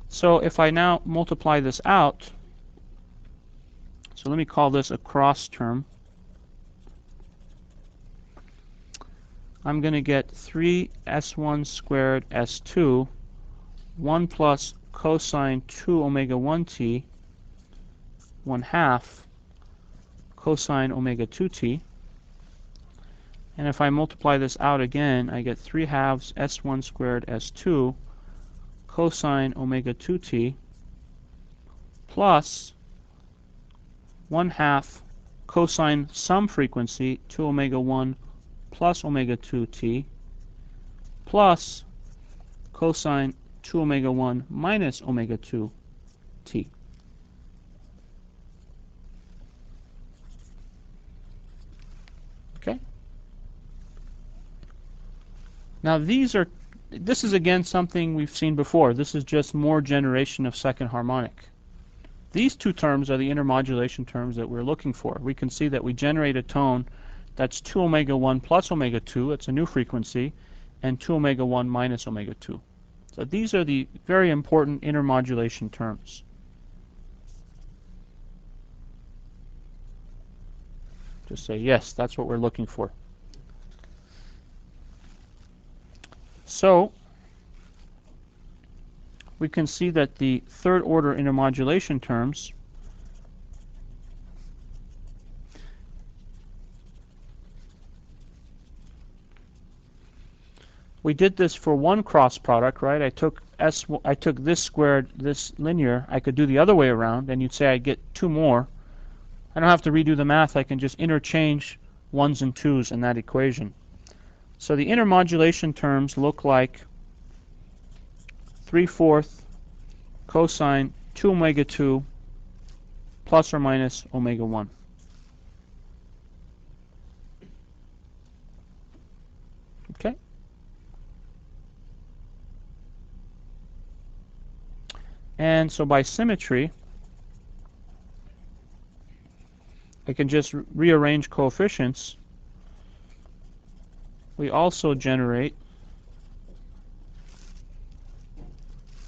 So if I now multiply this out, so let me call this a cross term. I'm going to get 3s1 squared s2, 1 plus cosine 2 omega 1t, 1/2 cosine omega 2t. And if I multiply this out again, I get 3/2 s1 squared s2 cosine omega 2t plus 1/2 cosine some frequency 2 omega 1 plus omega 2t plus cosine 2 omega 1 minus omega 2t. Okay? Now this is again something we've seen before. This is just more generation of second harmonic. These two terms are the intermodulation terms that we're looking for. We can see that we generate a tone that's 2 omega 1 plus omega 2, it's a new frequency, and 2 omega 1 minus omega 2. So these are the very important intermodulation terms. Just say, yes, that's what we're looking for. So we can see that the third order intermodulation terms we did this for one cross product, right? I took this squared, this linear. I could do the other way around, and you'd say I get two more. I don't have to redo the math. I can just interchange 1s and 2s in that equation. So the intermodulation terms look like 3/4 cosine 2 omega 2 plus or minus omega 1. Okay? And so by symmetry, I can just rearrange coefficients. We also generate,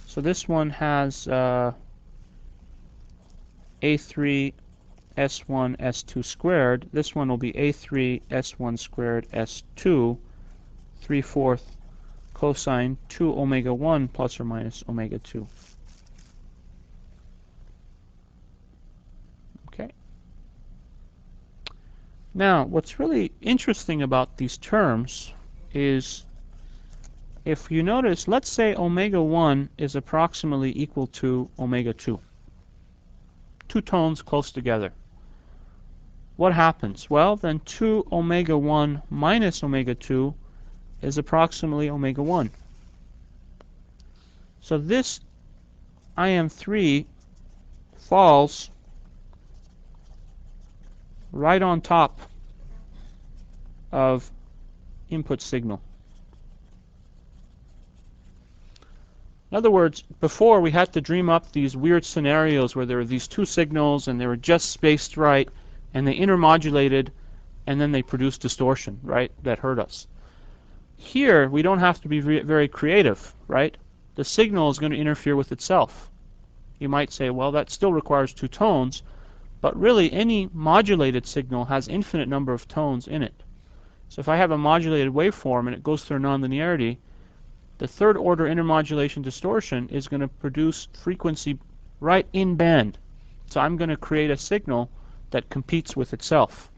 so this one has A3 S1 S2 squared. This one will be A3 S1 squared S2 3/4 cosine 2 omega 1 plus or minus omega 2. Okay. Now, what's really interesting about these terms is, if you notice, let's say omega 1 is approximately equal to omega 2. Two tones close together. What happens? Well, then 2 omega 1 minus omega 2 is approximately omega 1. So this IM3 falls right on top of input signal. In other words, before we had to dream up these weird scenarios where there were these two signals and they were just spaced right and they intermodulated and then they produced distortion, right? That hurt us. Here, we don't have to be very creative, right? The signal is going to interfere with itself. You might say, well, that still requires two tones, but really any modulated signal has infinite number of tones in it. So if I have a modulated waveform and it goes through nonlinearity, the third order intermodulation distortion is going to produce frequency right in band. So I'm going to create a signal that competes with itself.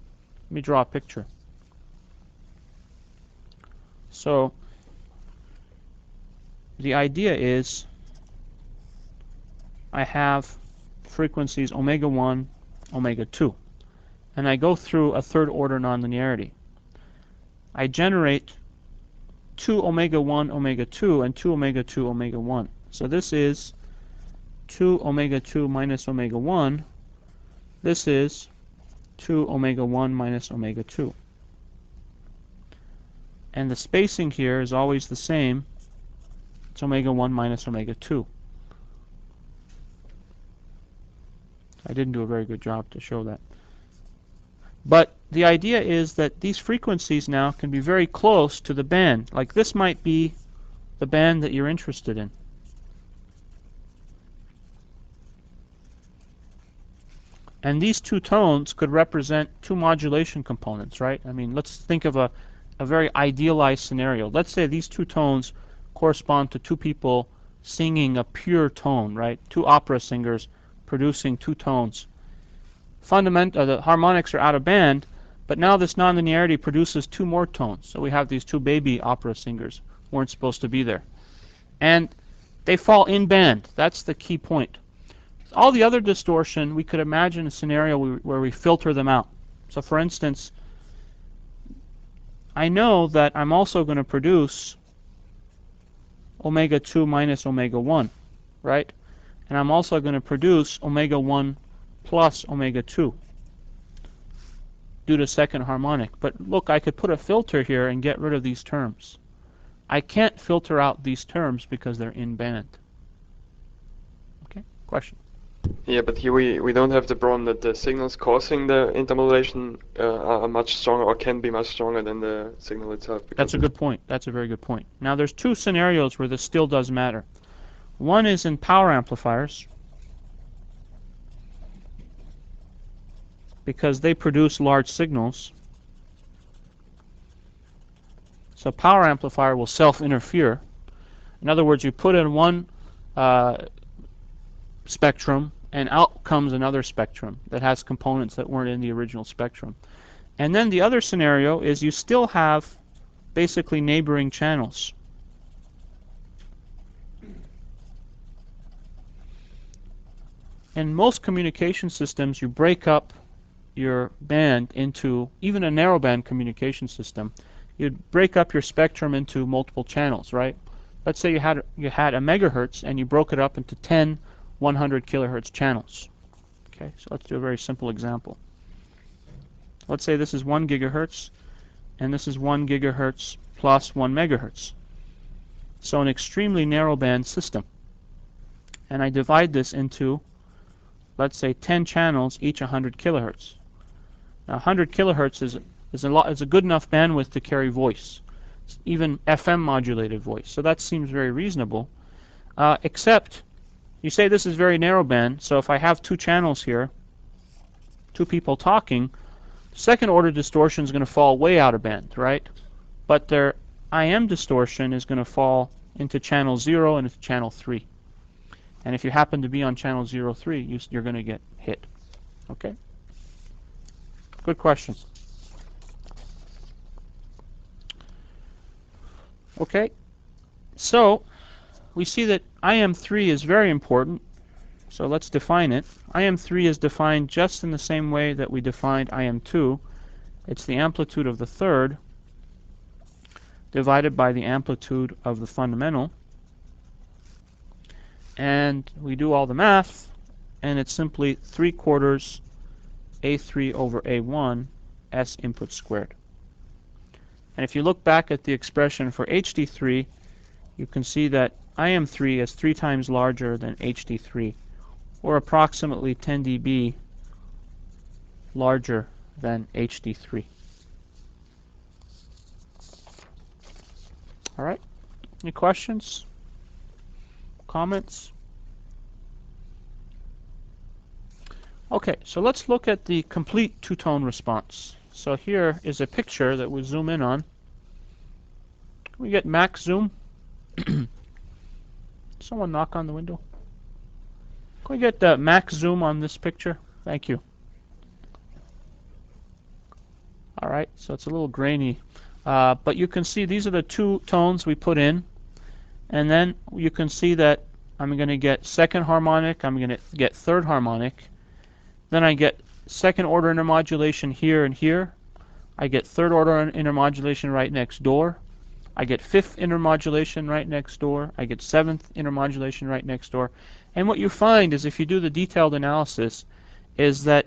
Let me draw a picture. So the idea is I have frequencies omega 1, omega 2, and I go through a third order nonlinearity. I generate 2 omega 1, omega 2, and 2 omega 2, omega 1. So this is 2 omega 2 minus omega 1. This is 2 omega 1 minus omega 2. And the spacing here is always the same. It's omega 1 minus omega 2. I didn't do a very good job to show that. But the idea is that these frequencies now can be very close to the band. Like this might be the band that you're interested in. And these two tones could represent two modulation components, right? I mean, let's think of a very idealized scenario. Let's say these two tones correspond to two people singing a pure tone, right? Two opera singers producing two tones. The harmonics are out of band, but now this nonlinearity produces two more tones. So we have these two baby opera singers who weren't supposed to be there. And they fall in band. That's the key point. All the other distortion, we could imagine a scenario where we filter them out. So for instance, I know that I'm also going to produce omega 2 minus omega 1, right? And I'm also going to produce omega 1 plus omega 2 due to second harmonic. But look, I could put a filter here and get rid of these terms. I can't filter out these terms because they're in band. Okay, question? Yeah, but here we don't have the problem that the signals causing the intermodulation are much stronger or can be much stronger than the signal itself. That's a good point. That's a very good point. Now there's two scenarios where this still does matter. One is in power amplifiers, because they produce large signals. So power amplifier will self-interfere. In other words, you put in one spectrum and out comes another spectrum that has components that weren't in the original spectrum. And then the other scenario is you still have basically neighboring channels. In most communication systems, you break up your band into, even a narrowband communication system, you'd break up your spectrum into multiple channels, right? Let's say you had a megahertz and you broke it up into 10 100 kilohertz channels. Okay, so let's do a very simple example. Let's say this is 1 gigahertz and this is 1 gigahertz plus 1 megahertz. So an extremely narrowband system. and I divide this into, let's say, 10 channels, each 100 kilohertz. Now, 100 kilohertz is a good enough bandwidth to carry voice, even FM modulated voice. So that seems very reasonable. Except, you say this is very narrow band, so if I have 2 channels here, 2 people talking, second order distortion is going to fall way out of band, right? But their IM distortion is going to fall into channel 0 and into channel 3. And if you happen to be on channel 03, you're going to get hit. Okay? Good question. Okay, so we see that IM3 is very important. So let's define it. IM3 is defined just in the same way that we defined IM2. It's the amplitude of the third divided by the amplitude of the fundamental. And we do all the math, and it's simply 3/4 A3 over A1 S input squared. And if you look back at the expression for HD3, you can see that IM3 is 3 times larger than HD3, or approximately 10 dB larger than HD3. All right, any questions? Comments? Okay, so let's look at the complete two-tone response. So here is a picture that we zoom in on. Can we get max zoom? Someone knock on the window. Can we get the max zoom on this picture? Thank you. All right, so it's a little grainy. But you can see these are the 2 tones we put in. And then you can see that I'm going to get second harmonic, I'm going to get third harmonic. Then I get second order intermodulation here and here. I get third order intermodulation right next door. I get fifth intermodulation right next door. I get seventh intermodulation right next door. And what you find is, if you do the detailed analysis, is that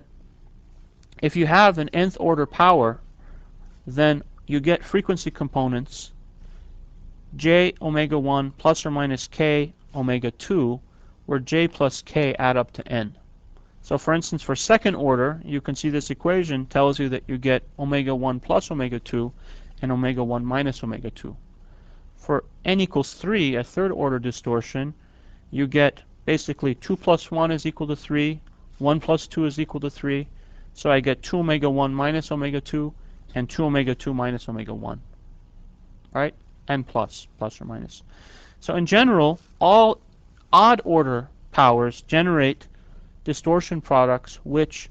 if you have an nth order power, then you get frequency components j omega 1 plus or minus k omega 2, where j plus k add up to n. So for instance, for second order, you can see this equation tells you that you get omega 1 plus omega 2 and omega 1 minus omega 2. For n equals 3, a third order distortion, you get basically 2 plus 1 is equal to 3, 1 plus 2 is equal to 3. So I get 2 omega 1 minus omega 2 and 2 omega 2 minus omega 1. Right? And plus or minus. So in general, all odd order powers generate distortion products which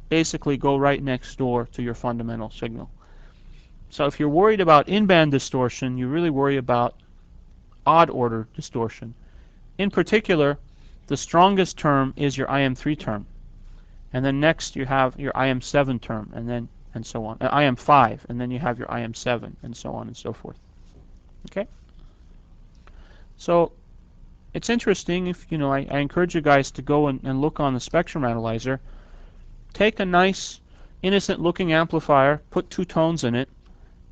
basically go right next door to your fundamental signal. So if you're worried about in-band distortion, you really worry about odd order distortion. In particular, the strongest term is your IM3 term. And then next you have your IM7 term, and so on. IM5, and then you have your IM7, and so on and so forth. Okay? So it's interesting. If I encourage you guys to go and look on the spectrum analyzer. Take a nice innocent looking amplifier, put 2 tones in it,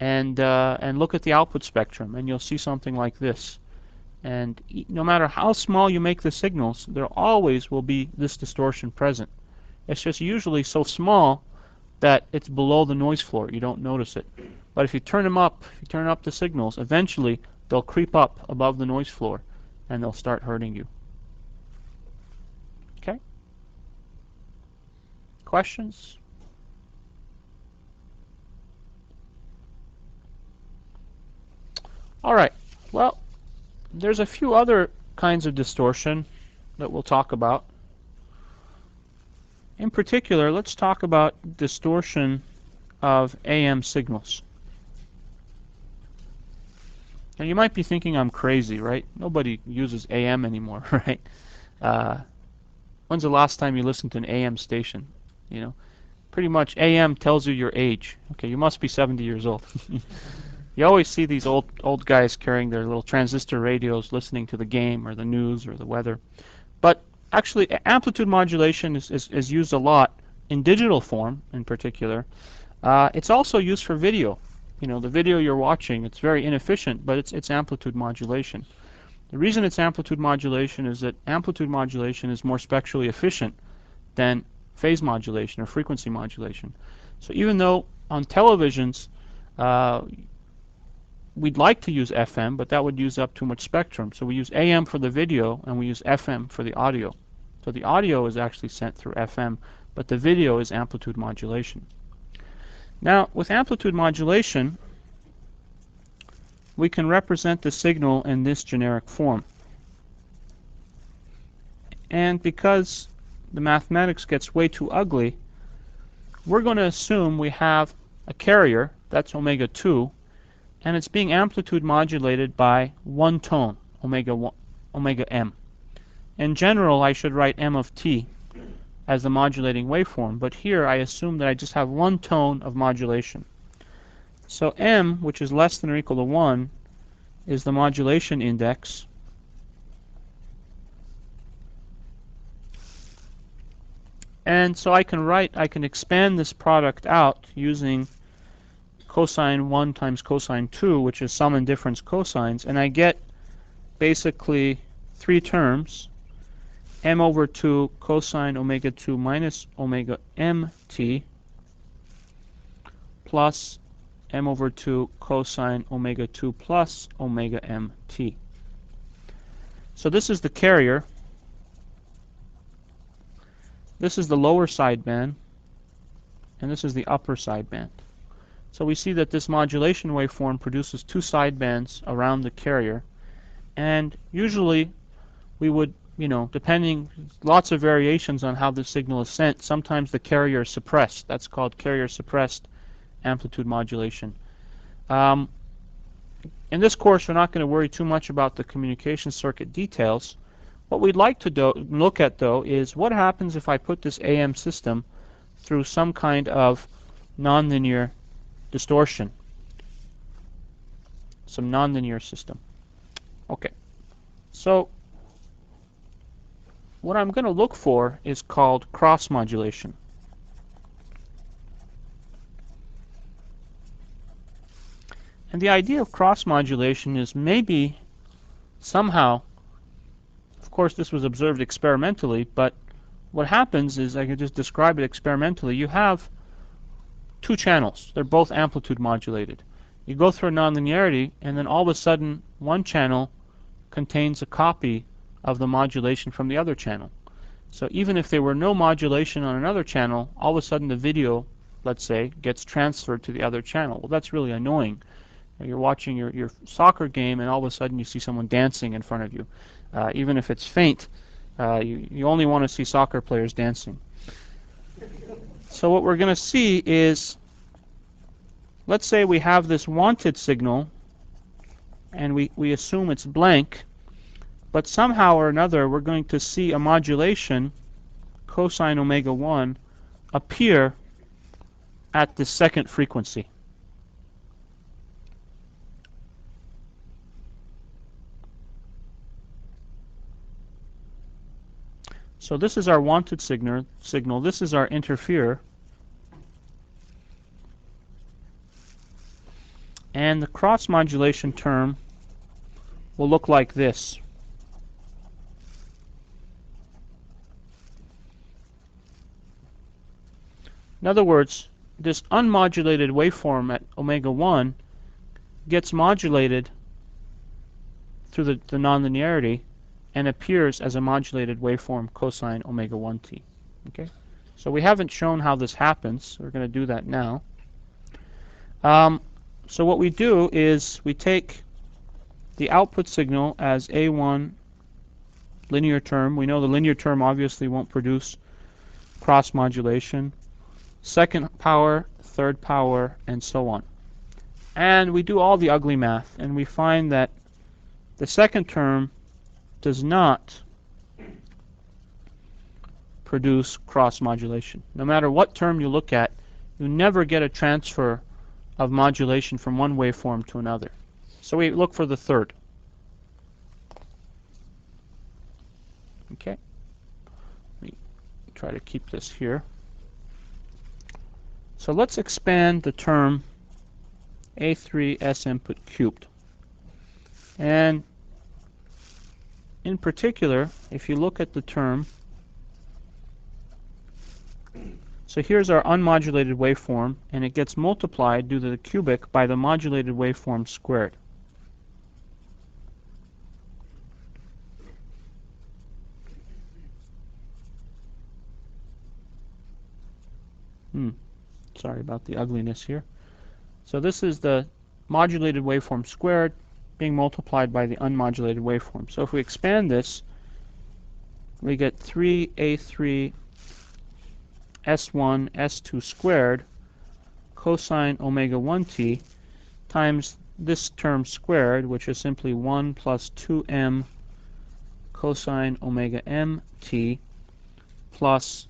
and look at the output spectrum, and you'll see something like this. And no matter how small you make the signals, there always will be this distortion present. It's just usually so small that it's below the noise floor. You don't notice it. But if you turn them up, if you turn up the signals, eventually they'll creep up above the noise floor and they'll start hurting you. Okay? Questions? All right. Well, there's a few other kinds of distortion that we'll talk about. In particular, let's talk about distortion of AM signals. Now you might be thinking I'm crazy, right? Nobody uses AM anymore, right? When's the last time you listened to an AM station? Pretty much AM tells you your age. Okay, you must be 70 years old. You always see these old guys carrying their little transistor radios, listening to the game or the news or the weather. But actually, amplitude modulation is used a lot in digital form, in particular. It's also used for video. The video you're watching, it's very inefficient, but it's amplitude modulation. The reason it's amplitude modulation is that amplitude modulation is more spectrally efficient than phase modulation or frequency modulation. So even though on televisions we'd like to use FM, but that would use up too much spectrum. So we use AM for the video and we use FM for the audio. So the audio is actually sent through FM, but the video is amplitude modulation. Now, with amplitude modulation, we can represent the signal in this generic form. And because the mathematics gets way too ugly, we're going to assume we have a carrier, that's omega 2, and it's being amplitude modulated by one tone, omega m. In general, I should write m of t as the modulating waveform, but here I assume that I just have one tone of modulation. So m, which is less than or equal to 1, is the modulation index. And so I can expand this product out using cosine 1 times cosine 2, which is sum and difference cosines, and I get basically three terms: m over 2 cosine omega 2 minus omega mt plus m over 2 cosine omega 2 plus omega mt. So this is the carrier. This is the lower sideband, and this is the upper sideband. So we see that this modulation waveform produces two sidebands around the carrier, and usually we would, depending, lots of variations on how the signal is sent. Sometimes the carrier is suppressed. That's called carrier suppressed amplitude modulation. In this course, we're not going to worry too much about the communication circuit details. What we'd like to look at, though, is what happens if I put this AM system through some kind of nonlinear distortion, some nonlinear system. Okay, so what I'm going to look for is called cross modulation. And the idea of cross modulation is maybe somehow, of course this was observed experimentally, but what happens is, I can just describe it experimentally, you have two channels. They're both amplitude modulated. You go through a nonlinearity, and then all of a sudden one channel contains a copy of the modulation from the other channel. So even if there were no modulation on another channel, all of a sudden the video, let's say, gets transferred to the other channel. Well, that's really annoying. You're watching your soccer game, and all of a sudden you see someone dancing in front of you. Even if it's faint, you only want to see soccer players dancing. So what we're going to see is, let's say we have this wanted signal, and we assume it's blank, but somehow or another we're going to see a modulation, cosine omega 1, appear at the second frequency. So this is our wanted signal. This is our interferer. And the cross modulation term will look like this. In other words, this unmodulated waveform at omega 1 gets modulated through the nonlinearity and appears as a modulated waveform cosine omega 1t. Okay? So we haven't shown how this happens. We're going to do that now. So what we do is we take the output signal as A1 linear term. We know the linear term obviously won't produce cross modulation. Second power, third power, and so on. And we do all the ugly math, and we find that the second term does not produce cross modulation. No matter what term you look at, you never get a transfer of modulation from one waveform to another. So we look for the third. Okay. Let me try to keep this here. So let's expand the term A3 S input cubed. And in particular, if you look at the term, so here's our unmodulated waveform, and it gets multiplied due to the cubic by the modulated waveform squared. Sorry about the ugliness here. So this is the modulated waveform squared being multiplied by the unmodulated waveform. So if we expand this, we get 3a3 s1 s2 squared cosine omega 1t times this term squared, which is simply 1 plus 2m cosine omega mt plus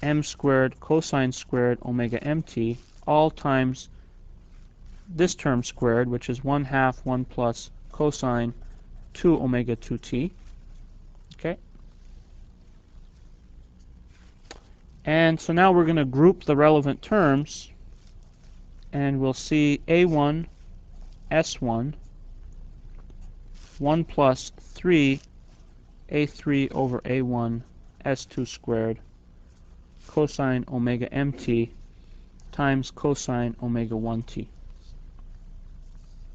m squared cosine squared omega mt, all times this term squared, which is 1/2 1 plus cosine 2 omega 2t. Okay? And so now we're going to group the relevant terms, and we'll see a1 s1 1 plus 3 a3 over a1 s2 squared cosine omega mt times cosine omega 1t.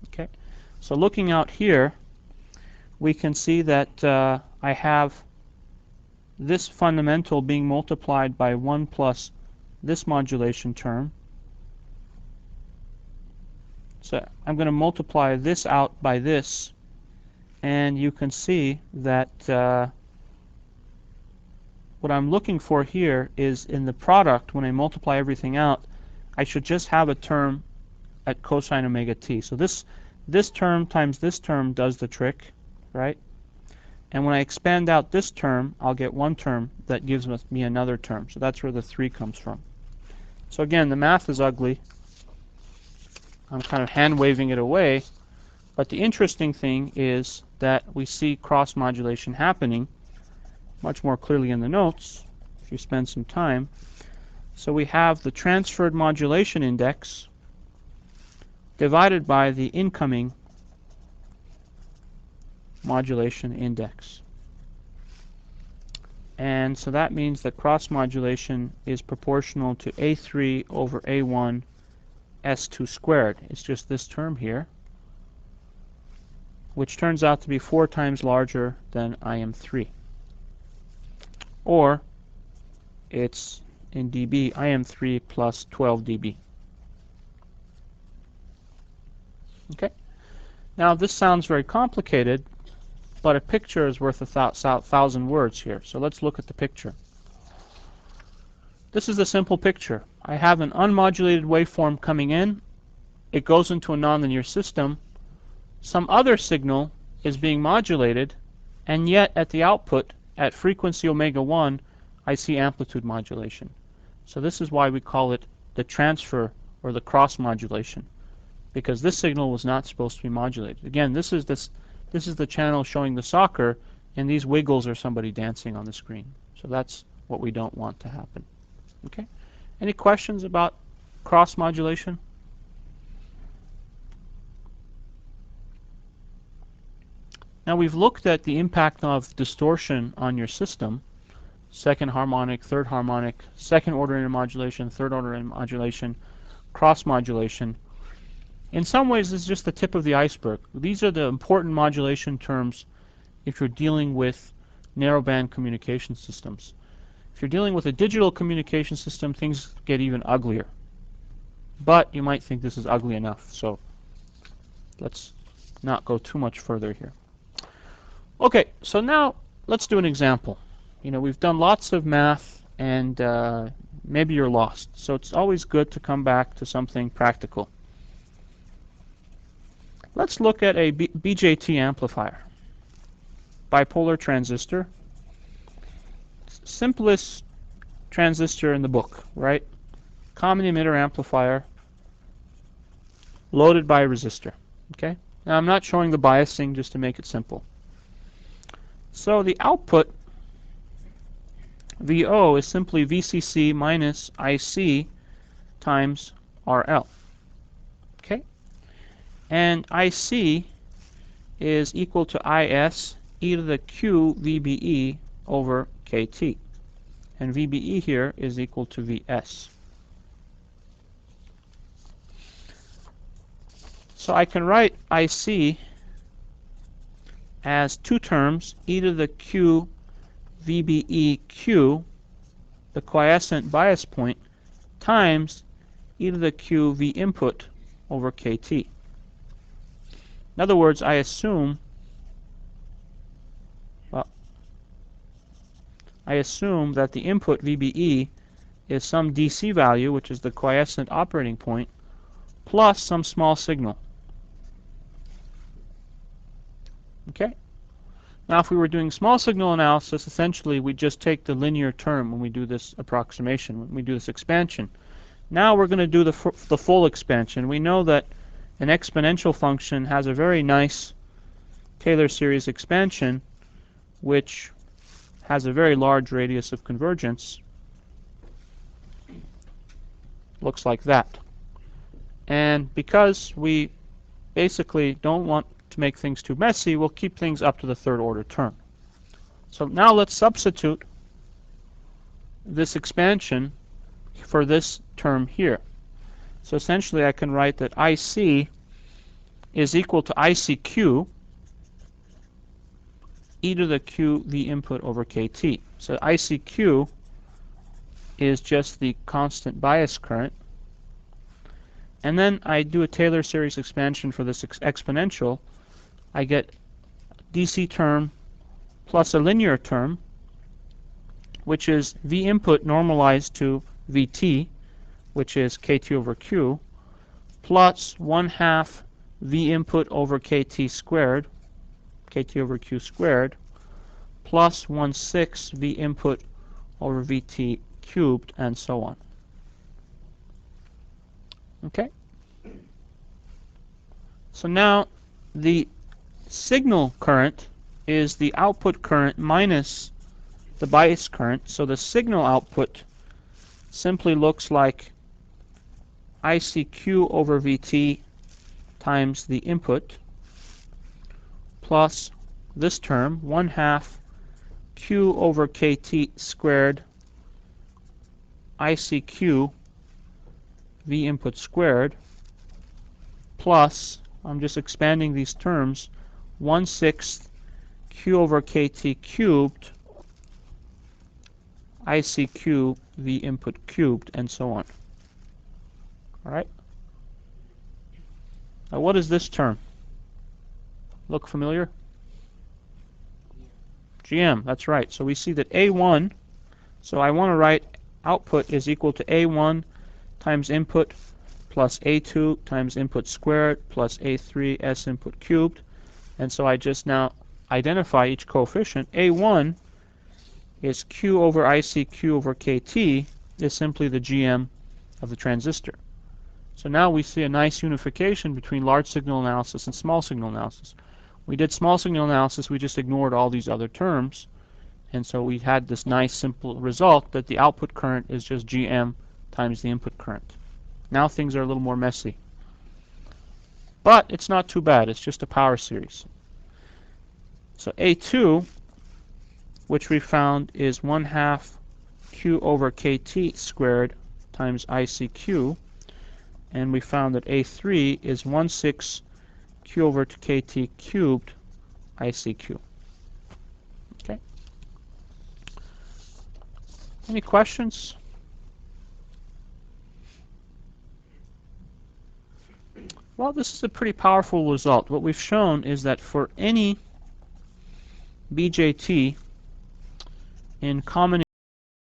Okay, so looking out here, we can see that I have this fundamental being multiplied by 1 plus this modulation term. So I'm going to multiply this out by this, and you can see that what I'm looking for here is in the product, when I multiply everything out, I should just have a term at cosine omega t. So this term times this term does the trick, right? And when I expand out this term, I'll get one term that gives me another term. So that's where the 3 comes from. So again, the math is ugly. I'm kind of hand-waving it away. But the interesting thing is that we see cross-modulation happening much more clearly in the notes if you spend some time. So we have the transferred modulation index divided by the incoming modulation index. And so that means that cross-modulation is proportional to A3 over A1 S2 squared. It's just this term here, which turns out to be 4 times larger than IM3. Or it's in dB IM3 plus 12 dB. Okay. Now this sounds very complicated, but a picture is worth 1,000 words here. So let's look at the picture. This is a simple picture. I have an unmodulated waveform coming in. It goes into a nonlinear system. Some other signal is being modulated, and yet at the output, at frequency omega 1, I see amplitude modulation. So this is why we call it the transfer or the cross modulation, because this signal was not supposed to be modulated. Again, this is the channel showing the soccer, and these wiggles are somebody dancing on the screen. So that's what we don't want to happen. Okay? Any questions about cross modulation? Now we've looked at the impact of distortion on your system. Second harmonic, third harmonic, second order intermodulation, third order intermodulation, cross modulation. In some ways, this is just the tip of the iceberg. These are the important modulation terms if you're dealing with narrowband communication systems. If you're dealing with a digital communication system, things get even uglier. But you might think this is ugly enough, so let's not go too much further here. Okay, so now let's do an example. You know, we've done lots of math, and maybe you're lost. So it's always good to come back to something practical. Let's look at a BJT amplifier. Bipolar transistor. Simplest transistor in the book, right? Common emitter amplifier loaded by a resistor. Okay? Now I'm not showing the biasing just to make it simple. So the output VO is simply VCC minus IC times RL. Okay? And IC is equal to IS e to the q VBE over KT. And VBE here is equal to VS. So I can write IC as two terms, e to the q VBE q, the quiescent bias point, times e to the q V input over KT. In other words, I assume that the input VBE is some DC value, which is the quiescent operating point, plus some small signal. Okay? Now, if we were doing small signal analysis, essentially we just take the linear term when we do this approximation, when we do this expansion. Now we're going to do the full expansion. We know that an exponential function has a very nice Taylor series expansion, which has a very large radius of convergence. Looks like that. And because we basically don't want to make things too messy, we'll keep things up to the third order term. So now let's substitute this expansion for this term here. So essentially I can write that IC is equal to ICQ e to the q V input over KT. So ICQ is just the constant bias current. And then I do a Taylor series expansion for this exponential. I get DC term plus a linear term, which is V input normalized to VT, which is KT over Q, plus 1/2 V input over KT squared, KT over Q squared, plus 1/6 V input over VT cubed, and so on. Okay? So now the signal current is the output current minus the bias current. So the signal output simply looks like ICQ over VT times the input plus this term, 1/2 Q over KT squared ICQ V input squared plus, I'm just expanding these terms, 1/6 Q over KT cubed ICQ V input cubed, and so on. All right? Now what is this term? Look familiar? GM, that's right. So we see that A1, so I want to write output is equal to A1 times input plus A2 times input squared plus A3 S input cubed. And so I just now identify each coefficient. A1 is Q over ICQ over KT is simply the GM of the transistor. So now we see a nice unification between large signal analysis and small signal analysis. We did small signal analysis, we just ignored all these other terms, and so we had this nice simple result that the output current is just GM times the input current. Now things are a little more messy. But it's not too bad, it's just a power series. So A2, which we found is 1/2 Q over KT squared times ICQ, and we found that A3 is 1/6 Q over KT cubed ICQ. Okay. Any questions? Well, this is a pretty powerful result. What we've shown is that for any BJT in common